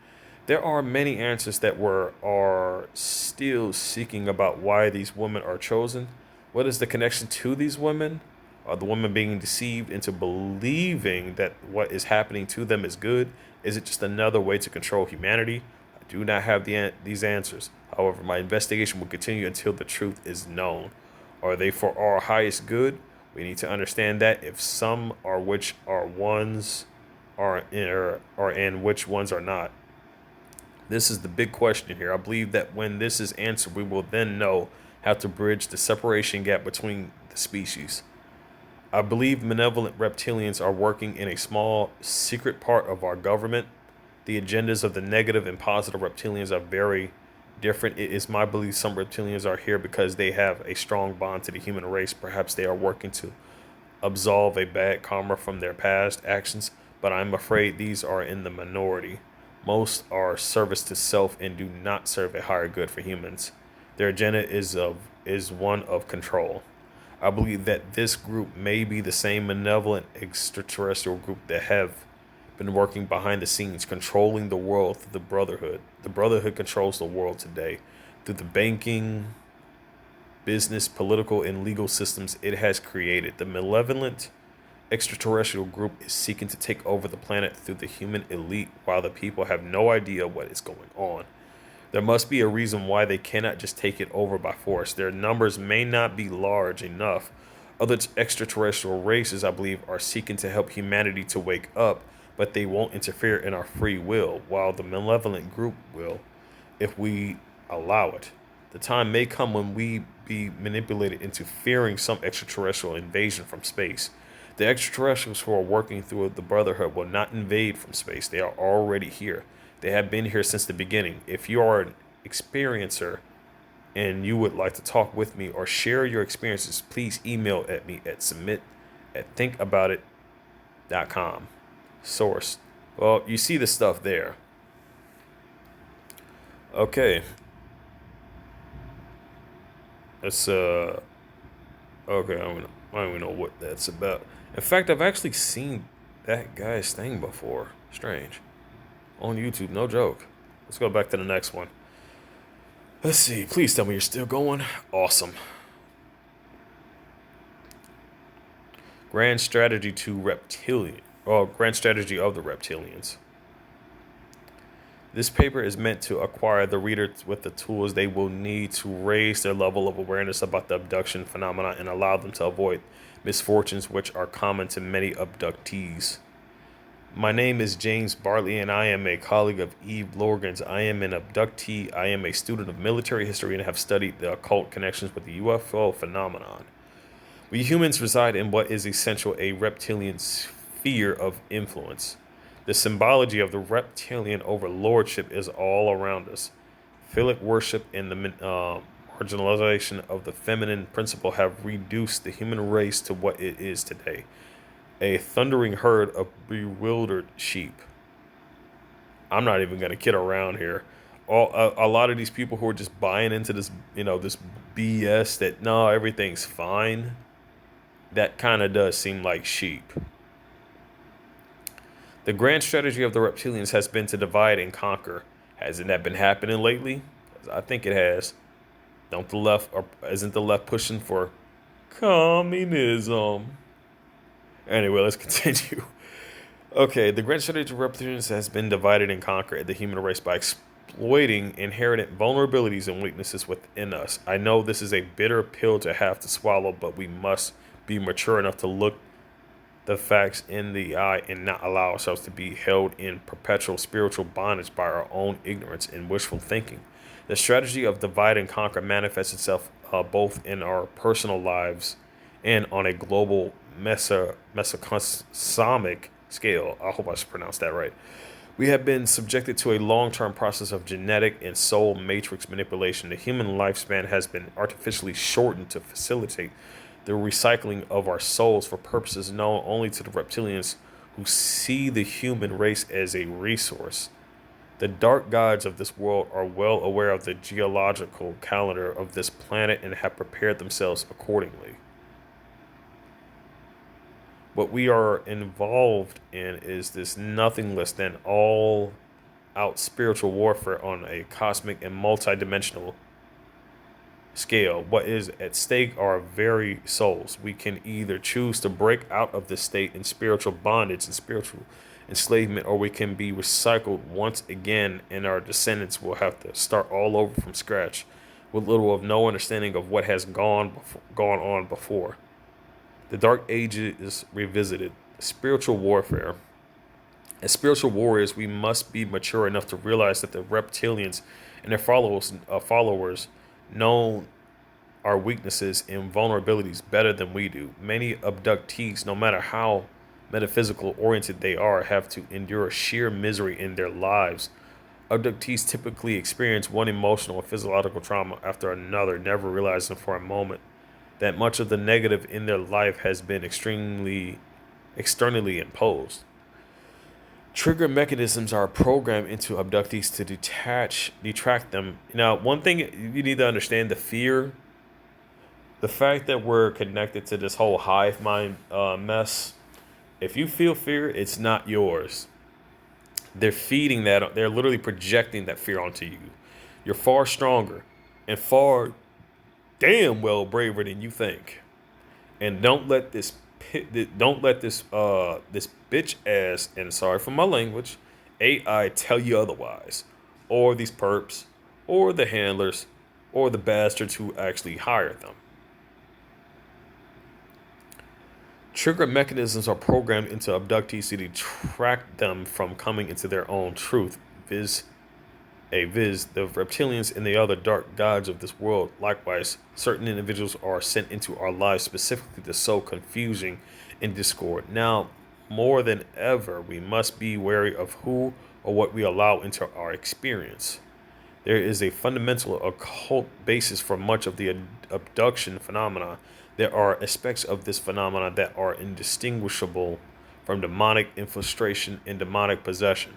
There are many answers that we are still seeking about why these women are chosen. What is the connection to these women? Are the women being deceived into believing that what is happening to them is good? Is it just another way to control humanity? I do not have these answers. However, my investigation will continue until the truth is known. Are they for our highest good? We need to understand that if some are which are ones are in, or and which ones are not. This is the big question here. I believe that when this is answered, we will then know how to bridge the separation gap between the species. I believe malevolent reptilians are working in a small, secret part of our government. The agendas of the negative and positive reptilians are very different. It is my belief some reptilians are here because they have a strong bond to the human race. Perhaps they are working to absolve a bad karma from their past actions, but I'm afraid these are in the minority. Most are service to self and do not serve a higher good for humans. Their agenda is one of control. I believe that this group may be the same malevolent extraterrestrial group that have been working behind the scenes, controlling the world through the Brotherhood. The Brotherhood controls the world today through the banking, business, political, and legal systems it has created. The malevolent extraterrestrial group is seeking to take over the planet through the human elite while the people have no idea what is going on. There must be a reason why they cannot just take it over by force. Their numbers may not be large enough. Other extraterrestrial races, I believe, are seeking to help humanity to wake up, but they won't interfere in our free will, while the malevolent group will, if we allow it. The time may come when we be manipulated into fearing some extraterrestrial invasion from space. The extraterrestrials who are working through the Brotherhood will not invade from space. They are already here. They have been here since the beginning. If you are an experiencer and you would like to talk with me or share your experiences, please email at me at submit@thinkaboutit.com. Source. Well, you see the stuff there. Okay. It's okay, I don't even know what that's about. In fact, I've actually seen that guy's thing before. Strange. On YouTube, no joke. Let's go back to the next one. Let's see. Please tell me you're still going. Awesome. Grand strategy to reptilian. Oh, grand strategy of the reptilians. This paper is meant to acquire the reader with the tools they will need to raise their level of awareness about the abduction phenomena and allow them to avoid misfortunes which are common to many abductees. My name is James Bartley, and I am a colleague of Eve Lorgan's. I am an abductee. I am a student of military history and have studied the occult connections with the UFO phenomenon. We humans reside in what is essentially a reptilian sphere of influence. The symbology of the reptilian overlordship is all around us. Philic worship and the marginalization of the feminine principle have reduced the human race to what it is today. A thundering herd of bewildered sheep. I'm not even going to kid around here. A lot of these people who are just buying into this, this BS that no, everything's fine. That kind of does seem like sheep. The grand strategy of the reptilians has been to divide and conquer. Hasn't that been happening lately? I think it has. Don't the left or isn't the left pushing for communism? Anyway, let's continue. Okay, the grand strategy of reptilians has been divided and conquer the human race by exploiting inherent vulnerabilities and weaknesses within us. I know this is a bitter pill to have to swallow, but we must be mature enough to look the facts in the eye and not allow ourselves to be held in perpetual spiritual bondage by our own ignorance and wishful thinking. The strategy of divide and conquer manifests itself both in our personal lives and on a global mesocosmic scale. I hope I pronounced that right. We have been subjected to a long term process of genetic and soul matrix manipulation. The human lifespan has been artificially shortened to facilitate the recycling of our souls for purposes known only to the reptilians who see the human race as a resource. The dark gods of this world are well aware of the geological calendar of this planet and have prepared themselves accordingly. What we are involved in is this nothing less than all out spiritual warfare on a cosmic and multidimensional scale. What is at stake are our very souls. We can either choose to break out of this state in spiritual bondage and spiritual enslavement, or we can be recycled once again, and our descendants will have to start all over from scratch with little of no understanding of what has gone on before. The Dark Ages is revisited. Spiritual warfare. As spiritual warriors, we must be mature enough to realize that the reptilians and their followers know our weaknesses and vulnerabilities better than we do. Many abductees, no matter how metaphysical oriented they are, have to endure sheer misery in their lives. Abductees typically experience one emotional or physiological trauma after another, never realizing for a moment that much of the negative in their life has been extremely externally imposed. Trigger mechanisms are programmed into abductees to detract them. Now, one thing you need to understand: the fact that we're connected to this whole hive mind mess. If you feel fear, it's not yours. They're feeding that. They're literally projecting that fear onto you. You're far stronger and far damn well braver than you think. And don't let this bitch ass, and sorry for my language, AI tell you otherwise, or these perps, or the handlers, or the bastards who actually hire them. Trigger mechanisms are programmed into abductees to detract them from coming into their own truth, viz. The reptilians and the other dark gods of this world. Likewise, certain individuals are sent into our lives specifically to sow confusion and discord. Now, more than ever, we must be wary of who or what we allow into our experience. There is a fundamental occult basis for much of the abduction phenomena. There are aspects of this phenomena that are indistinguishable from demonic infiltration and demonic possession.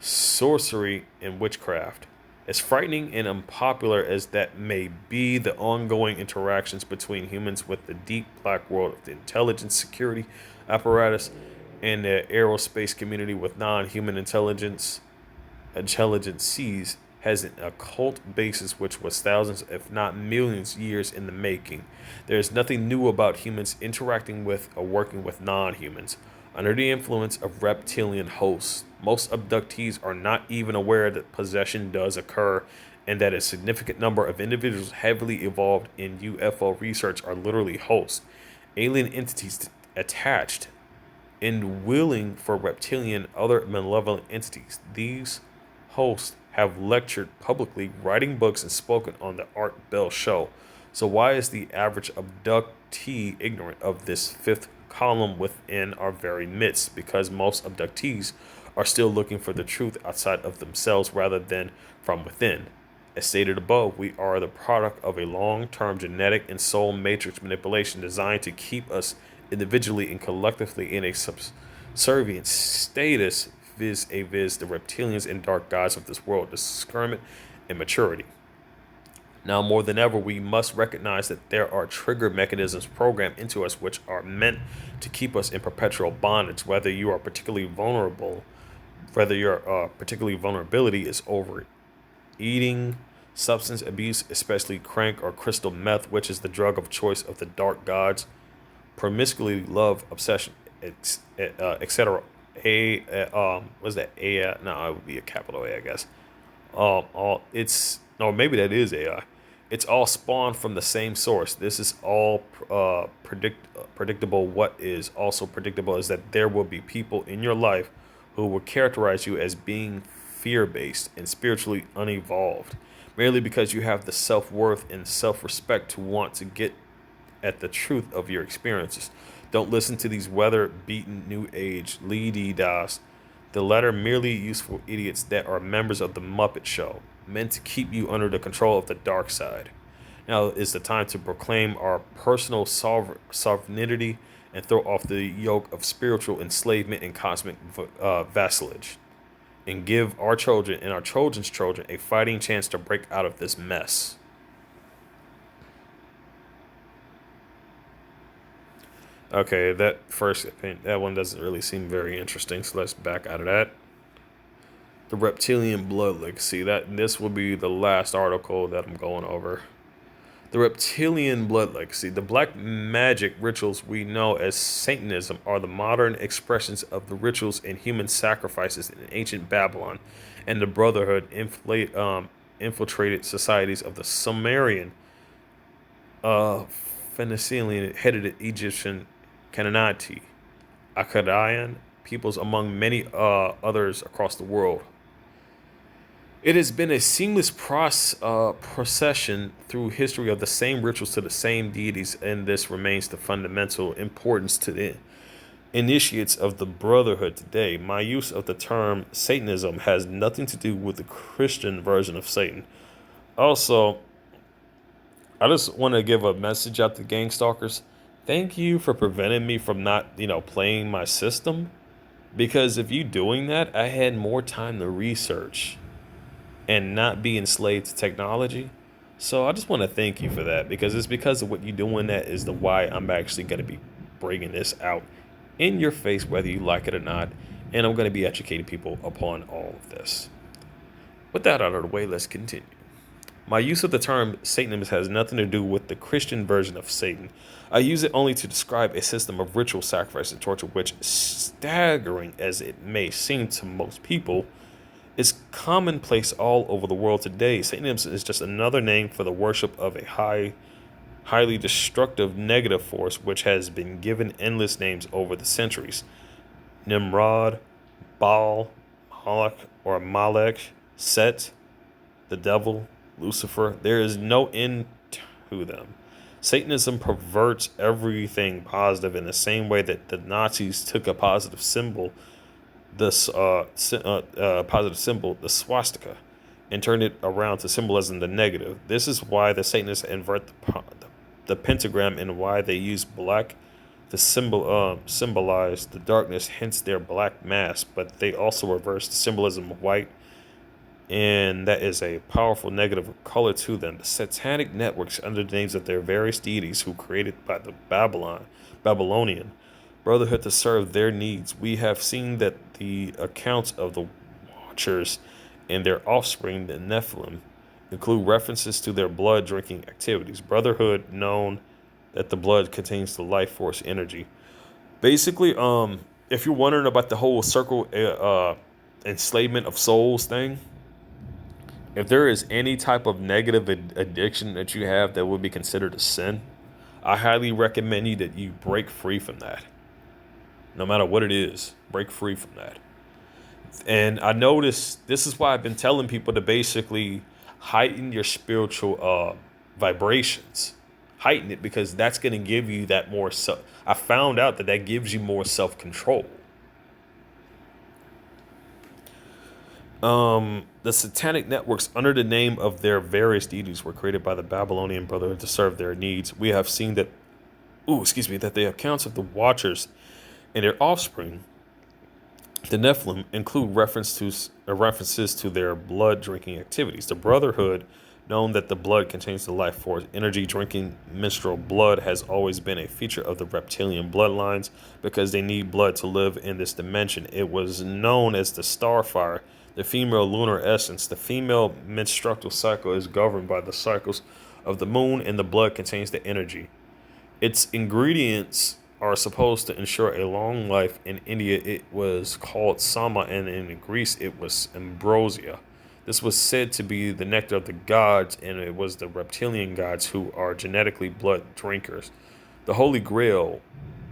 Sorcery and witchcraft. As frightening and unpopular as that may be, the ongoing interactions between humans with the deep black world of the intelligence security apparatus and the aerospace community with non-human intelligence sees has an occult basis which was thousands, if not millions, years in the making. There is nothing new about humans interacting with or working with non-humans. Under the influence of reptilian hosts, most abductees are not even aware that possession does occur and that a significant number of individuals heavily involved in UFO research are literally hosts, alien entities attached and willing for reptilian other malevolent entities. These hosts have lectured publicly, writing books, and spoken on the Art Bell Show. So why is the average abductee ignorant of this fifth column within our very midst? Because most abductees are still looking for the truth outside of themselves rather than from within. As stated above, we are the product of a long-term genetic and soul matrix manipulation designed to keep us individually and collectively in a subservient status, vis a vis the reptilians and dark gods of this world, discernment and maturity. Now, more than ever, we must recognize that there are trigger mechanisms programmed into us which are meant to keep us in perpetual bondage, whether your particularly vulnerability is overeating, substance abuse, especially crank or crystal meth, which is the drug of choice of the dark gods, promiscuity, love, obsession, etc. Was that A? No, it would be a capital A, I guess. All it's or maybe that is AI. It's all spawned from the same source. This is all predictable. What is also predictable is that there will be people in your life who will characterize you as being fear-based and spiritually unevolved, merely because you have the self-worth and self-respect to want to get at the truth of your experiences. Don't listen to these weather-beaten New Age leady-das. The latter merely useful idiots that are members of the Muppet Show, meant to keep you under the control of the dark side. Now is the time to proclaim our personal sovereignty and throw off the yoke of spiritual enslavement and cosmic vassalage, and give our children and our children's children a fighting chance to break out of this mess. Okay, that one doesn't really seem very interesting, so let's back out of that. The reptilian blood legacy. This will be the last article that I'm going over. The reptilian blood legacy. The black magic rituals we know as Satanism are the modern expressions of the rituals and human sacrifices in ancient Babylon and the Brotherhood infiltrated societies of the Sumerian, Phoenician headed Egyptian, Canaanite, Akkadian peoples, among many others across the world. It has been a seamless procession through history of the same rituals to the same deities, and this remains the fundamental importance to the initiates of the Brotherhood today. My use of the term Satanism has nothing to do with the Christian version of Satan. Also, I just want to give a message out to gang stalkers. Thank you for preventing me from not, playing my system. Because if you doing that, I had more time to research and not be enslaved to technology. So I just want to thank you for that, because it's because of what you're doing that is the why I'm actually going to be bringing this out in your face, whether you like it or not. And I'm going to be educating people upon all of this. With that out of the way, let's continue. My use of the term Satanism has nothing to do with the Christian version of Satan. I use it only to describe a system of ritual sacrifice and torture which, staggering as it may seem to most people, is commonplace all over the world today. Satanism is just another name for the worship of a highly destructive negative force which has been given endless names over the centuries. Nimrod, Baal, Moloch or Malek, Set, the devil, Lucifer. There is no end to them. Satanism perverts everything positive in the same way that the Nazis took a positive symbol, the swastika, and turned it around to symbolism the negative. This is why the Satanists invert the pentagram and why they use black to symbolize the darkness, hence their black mass. But they also reverse the symbolism of white, and that is a powerful negative color to them. The satanic networks under the names of their various deities who created by the Babylonian Brotherhood to serve their needs. We have seen that the accounts of the Watchers and their offspring, the Nephilim, include references to their blood-drinking activities. Brotherhood known that the blood contains the life force energy. Basically, if you're wondering about the whole circle enslavement of souls thing, if there is any type of negative addiction that you have that would be considered a sin, I highly recommend you that you break free from that. No matter what it is, break free from that. And I noticed this is why I've been telling people to basically heighten your spiritual vibrations. Heighten it, because that's going to give you that more I found out that gives you more self-control. The satanic networks under the name of their various deities were created by the Babylonian Brotherhood to serve their needs. We have seen that the accounts of the Watchers and their offspring The Nephilim include references to their blood drinking activities. The Brotherhood, known that the blood contains the life force, energy drinking menstrual blood has always been a feature of the reptilian bloodlines because they need blood to live in this dimension. It was known as the Starfire, the female lunar essence. The female menstrual cycle is governed by the cycles of the moon, and the blood contains the energy. Its ingredients are supposed to ensure a long life. In India, it was called Sama, and in Greece, it was ambrosia. This was said to be the nectar of the gods, and it was the reptilian gods who are genetically blood drinkers. The Holy Grail,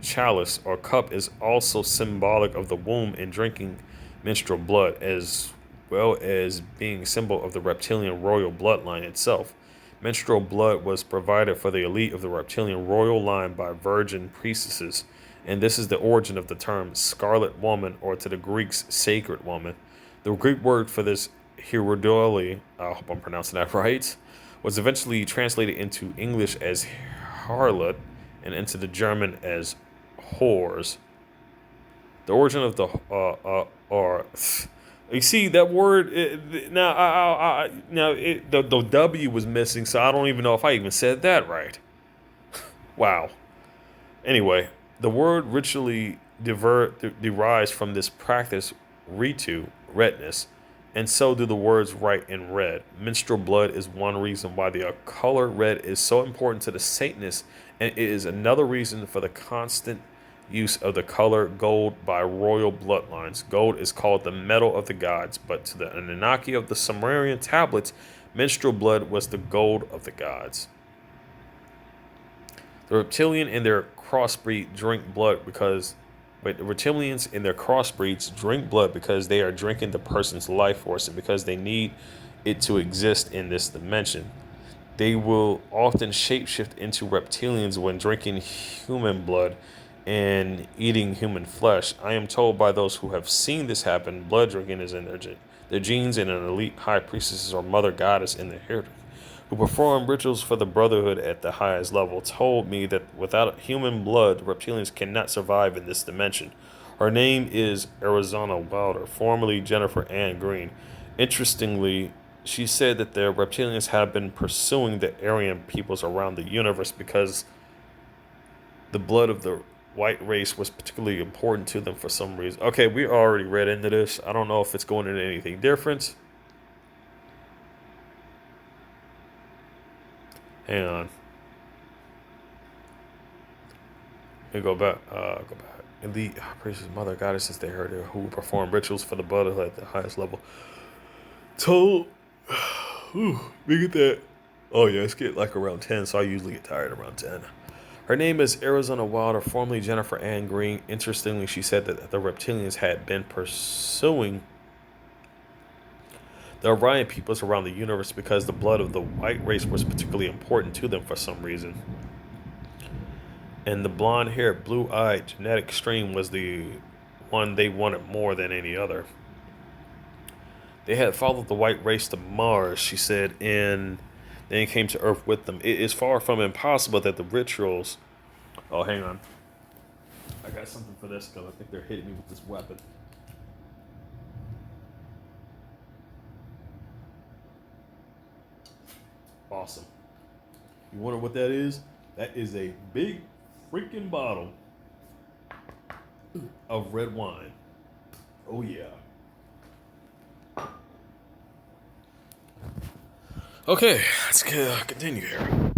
chalice or cup, is also symbolic of the womb and drinking menstrual blood, as well as being a symbol of the reptilian royal bloodline itself. Menstrual blood was provided for the elite of the reptilian royal line by virgin priestesses, and this is the origin of the term scarlet woman, or to the Greeks, sacred woman. The Greek word for this, Hierodole, I hope I'm pronouncing that right, was eventually translated into English as harlot and into the German as whores. The origin of the or you see that word now. The W was missing, so I don't even know if I even said that right. Wow. Anyway, the word ritually derives from this practice, ritu, redness, and so do the words white and red. Menstrual blood is one reason why the color red is so important to the Satanists, and it is another reason for the constant use of the color gold by royal bloodlines. Gold is called the metal of the gods, but to the Anunnaki of the Sumerian tablets, menstrual blood was the gold of the gods. The reptilian and their crossbreed drink blood because the reptilians and their crossbreeds drink blood because they are drinking the person's life force and because they need it to exist in this dimension. They will often shapeshift into reptilians when drinking human blood and eating human flesh. I am told by those who have seen this happen, blood drinking is in their genes, and an elite high priestess or mother goddess in the heritage who perform rituals for the Brotherhood at the highest level told me that without human blood, reptilians cannot survive in this dimension. Her name is Arizona Wilder, formerly Jennifer Ann Green. Interestingly, she said that the reptilians have been pursuing the Aryan peoples around the universe because the blood of the white race was particularly important to them for some reason. Okay, we already read into this. I don't know if it's going into anything different. Hang on. Let me go back. And the precious mother goddesses they heard her who perform rituals for the brotherhood at the highest level. Told. We get that. Oh yeah, it's get like around 10, so I usually get tired around 10. Her name is Arizona Wilder, formerly Jennifer Ann Green. Interestingly, she said that the reptilians had been pursuing the Orion peoples around the universe because the blood of the white race was particularly important to them for some reason. And the blonde-haired, blue-eyed genetic stream was the one they wanted more than any other. They had followed the white race to Mars, she said, and then came to Earth with them. It is far from impossible that the rituals... Oh, hang on. I got something for this because I think they're hitting me with this weapon. Awesome. You wonder what that is? That is a big freaking bottle of red wine. Oh, yeah. Okay, let's continue here.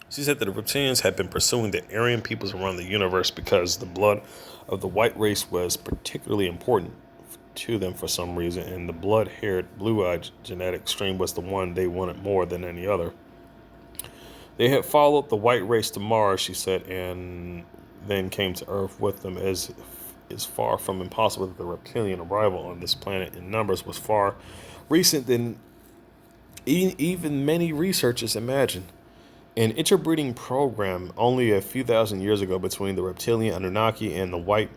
She said that the reptilians had been pursuing the Aryan peoples around the universe because the blood of the white race was particularly important to them for some reason, and the blood-haired, blue-eyed genetic stream was the one they wanted more than any other. They had followed the white race to Mars, she said, and then came to Earth with them, as is far from impossible that the reptilian arrival on this planet in numbers was far recent than even many researchers imagine. An interbreeding program only a few thousand years ago between the reptilian Anunnaki and the white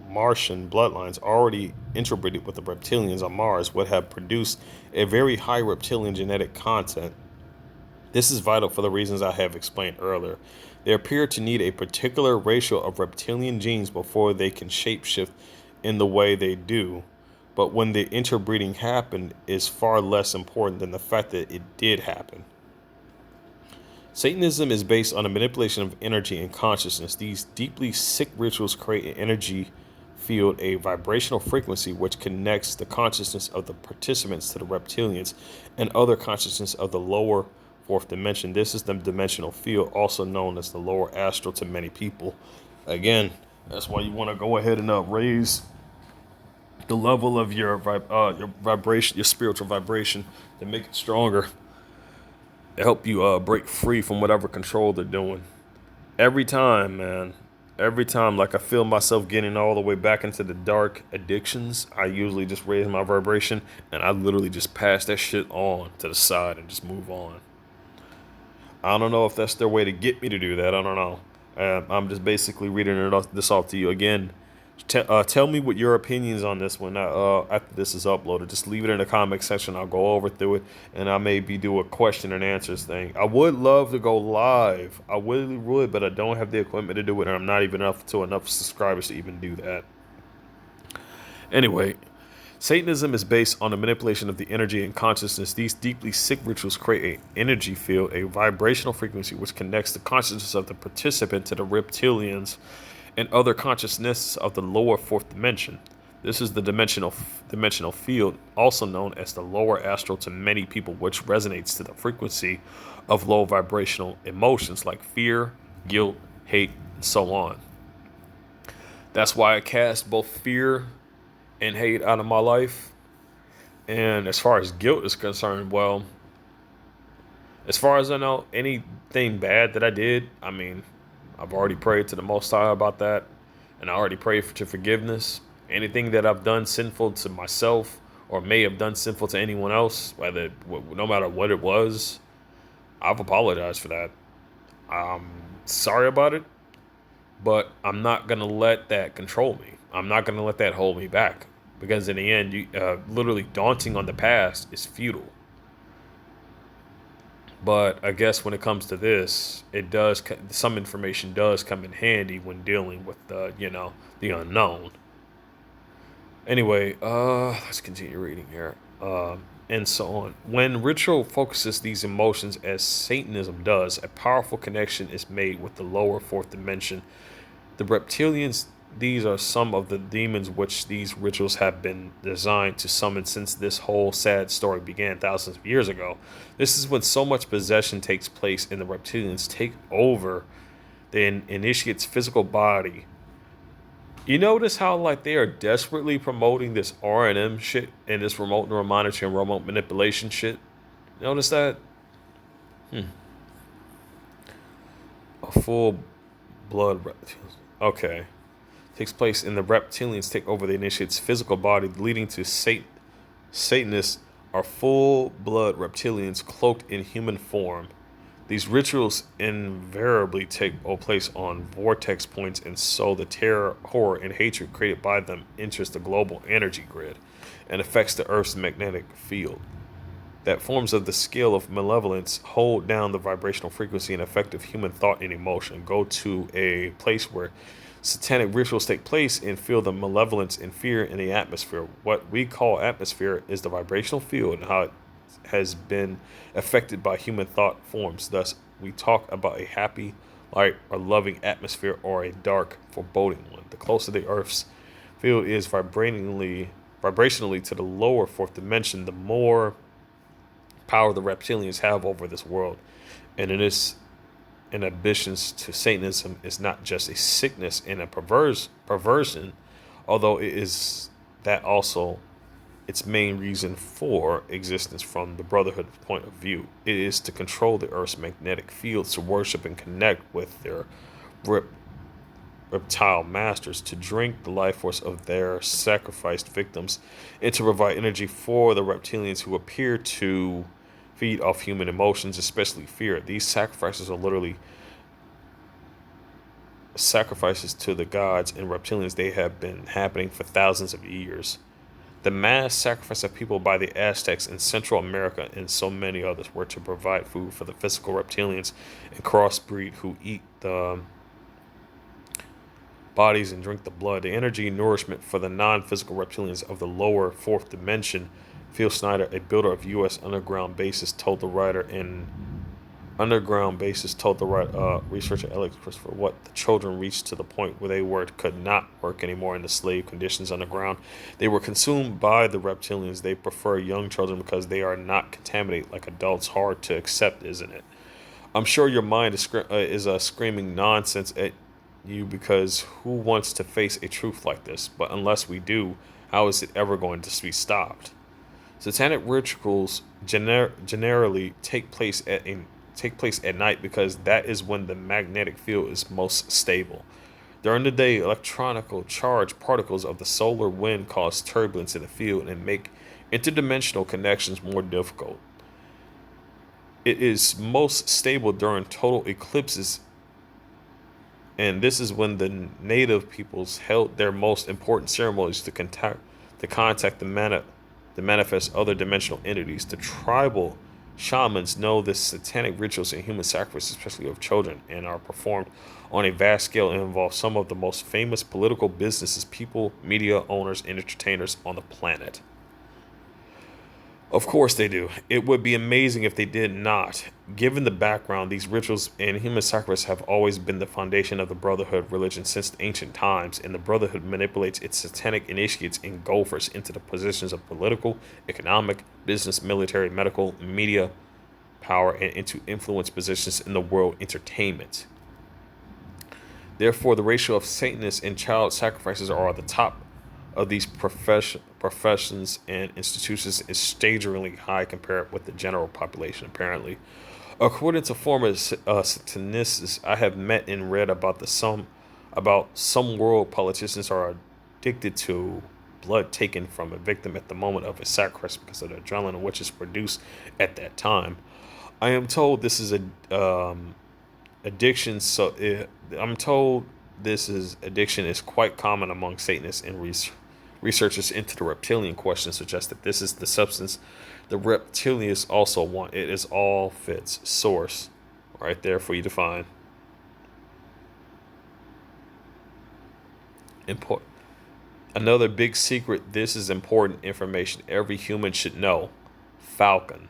Martian bloodlines already interbreeded with the reptilians on Mars would have produced a very high reptilian genetic content. This is vital for the reasons I have explained earlier. They appear to need a particular ratio of reptilian genes before they can shapeshift in the way they do. But when the interbreeding happened is far less important than the fact that it did happen. Satanism is based on the manipulation of energy and consciousness. These deeply sick rituals create an energy field, a vibrational frequency which connects the consciousness of the participants to the reptilians and other consciousness of the lower fourth dimension. This is the dimensional field, also known as the lower astral to many people. Again, that's why you want to go ahead and raise the level of your vibration, your spiritual vibration, to make it stronger, to help you break free from whatever control they're doing. Every time, man, every time, like I feel myself getting all the way back into the dark addictions, I usually just raise my vibration and I literally just pass that shit on to the side and just move on. I don't know if that's their way to get me to do that. I don't know. I'm just basically reading this off to you again. Tell me what your opinions on this one after this is uploaded. Just leave it in the comment section. I'll go over through it, and I maybe do a question and answers thing. I would love to go live. I really would, but I don't have the equipment to do it, and I'm not even up to enough subscribers to even do that. Anyway, Satanism is based on the manipulation of the energy and consciousness. These deeply sick rituals create an energy field, a vibrational frequency which connects the consciousness of the participant to the reptilians and other consciousness of the lower fourth dimension. This is the dimensional field, also known as the lower astral to many people, which resonates to the frequency of low vibrational emotions like fear, guilt, hate, and so on. That's why I cast both fear and hate out of my life. And as far as guilt is concerned, well, as far as I know, anything bad that I did, I mean, I've already prayed to the Most High about that, and I already prayed for forgiveness. Anything that I've done sinful to myself or may have done sinful to anyone else, no matter what it was, I've apologized for that. I'm sorry about it, but I'm not going to let that control me. I'm not going to let that hold me back, because in the end, literally daunting on the past is futile. But I guess when it comes to this, some information does come in handy when dealing with the unknown. Anyway, let's continue reading here. And so on. When ritual focuses these emotions as Satanism does, a powerful connection is made with the lower fourth dimension. The reptilians, these are some of the demons which these rituals have been designed to summon since this whole sad story began thousands of years ago. This is when so much possession takes place and the reptilians take over the initiate's physical body. You notice how like they are desperately promoting this R&M shit and this remote neural monitoring, remote manipulation shit? Notice that? A full blood. Okay. Takes place in the reptilians take over the initiate's physical body, leading to Satanists are full-blood reptilians cloaked in human form. These rituals invariably take place on vortex points, and so the terror, horror, and hatred created by them enters the global energy grid and affects the Earth's magnetic field. That forms of the scale of malevolence hold down the vibrational frequency and effective human thought and emotion. Go to a place where satanic rituals take place and feel the malevolence and fear in the atmosphere. What we call atmosphere is the vibrational field and how it has been affected by human thought forms. Thus, we talk about a happy, light, or loving atmosphere or a dark, foreboding one. The closer the Earth's field is vibrationally to the lower fourth dimension, the more power the reptilians have over this world. And it is an ambitions to Satanism is not just a sickness and a perversion, although it is that also its main reason for existence from the Brotherhood point of view. It is to control the Earth's magnetic fields, to worship and connect with their reptile masters, to drink the life force of their sacrificed victims, and to provide energy for the reptilians who appear to feed off human emotions, especially fear. These sacrifices are literally sacrifices to the gods and reptilians. They have been happening for thousands of years. The mass sacrifice of people by the Aztecs in Central America and so many others were to provide food for the physical reptilians and crossbreed who eat the bodies and drink the blood. The energy and nourishment for the non-physical reptilians of the lower fourth dimension. Phil Snyder, a builder of U.S. underground bases, told the writer in researcher Alex Christopher what the children reached to the point where could not work anymore in the slave conditions underground. They were consumed by the reptilians. They prefer young children because they are not contaminated like adults. Hard to accept, isn't it? I'm sure your mind is screaming nonsense at you because who wants to face a truth like this? But unless we do, how is it ever going to be stopped? Satanic rituals generally take place at night because that is when the magnetic field is most stable. During the day, electronical charged particles of the solar wind cause turbulence in the field and make interdimensional connections more difficult. It is most stable during total eclipses, and this is when the native peoples held their most important ceremonies to contact the manifest other dimensional entities. The tribal shamans know the satanic rituals and human sacrifice, especially of children, and are performed on a vast scale and involve some of the most famous political businesses, people, media owners, and entertainers on the planet. Of course they do. It would be amazing if they did not. Given the background, these rituals and human sacrifice have always been the foundation of the Brotherhood religion since ancient times, and the Brotherhood manipulates its satanic initiates and gophers into the positions of political, economic, business, military, medical, media power, and into influence positions in the world entertainment. Therefore, the ratio of Satanists and child sacrifices are at the top of these professions and institutions is staggeringly high compared with the general population, apparently. According to former Satanists I have met and read about some world politicians are addicted to blood taken from a victim at the moment of a sacrifice because of the adrenaline which is produced at that time. I am told this is a addiction. I'm told addiction is quite common among Satanists and researchers into the reptilian question suggest that this is the substance the reptilians also want. It is all fits source right there for you to find. Important. Another big secret. This is important information every human should know. Falcon.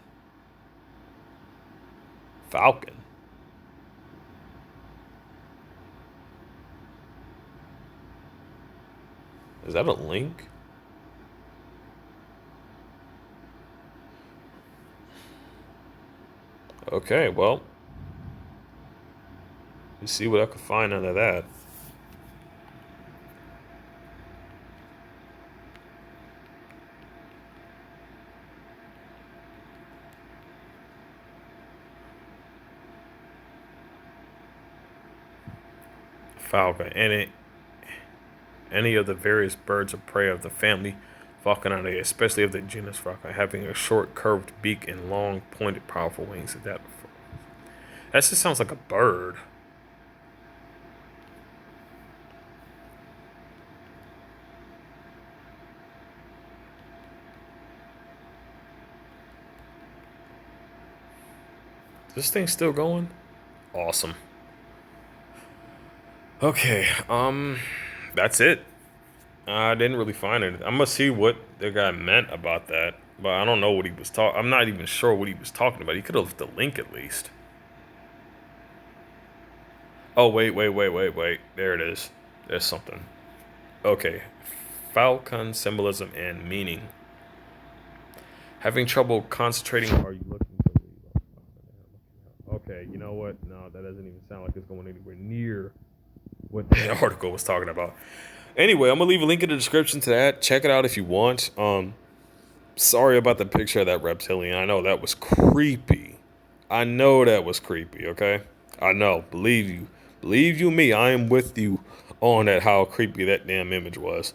Falcon. Is that a link? Okay, well, let's see what I can find under that. Falcon. Any of the various birds of prey of the family Falconidae, especially of the genus Falcon, having a short, curved beak and long, pointed, powerful wings. That just sounds like a bird. Is this thing still going? Awesome. Okay, that's it. I didn't really find it. I'm gonna see what the guy meant about that, but I don't know what he was talking. I'm not even sure what he was talking about. He could have left the link at least. Oh wait. There it is. There's something. Okay, Falcon symbolism and meaning. Having trouble concentrating? Are you looking to leave? Okay, you know what? No, that doesn't even sound like it's going anywhere near what the article was talking about. Anyway, I'm gonna leave a link in the description to that. Check it out if you want. Sorry about the picture of that reptilian. I know that was creepy. I know that was creepy. Okay, I know. Believe you me. I am with you on that. How creepy that damn image was.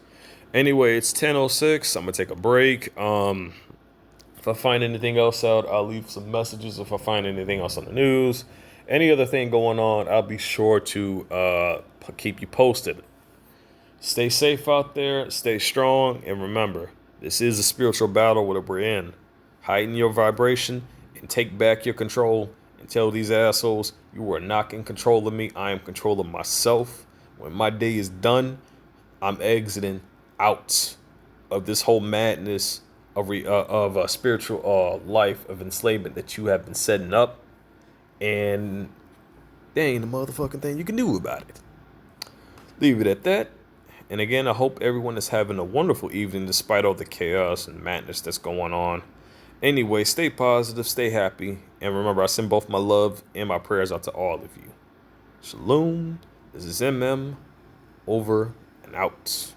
Anyway, it's 10:06. I'm gonna take a break. If I find anything else out, I'll leave some messages. If I find anything else on the news, any other thing going on, I'll be sure to keep you posted. Stay safe out there, stay strong, and remember, This is a spiritual battle that we're in. Heighten your vibration and take back your control and tell these assholes you are not in control of me. I am controlling myself. When my day is done, I'm exiting out of this whole madness of a spiritual life of enslavement that you have been setting up, and there ain't a motherfucking thing you can do about it. Leave it at that. And again, I hope everyone is having a wonderful evening despite all the chaos and madness that's going on. Anyway, stay positive, stay happy, and remember, I send both my love and my prayers out to all of you. Shalom. This is MM, over and out.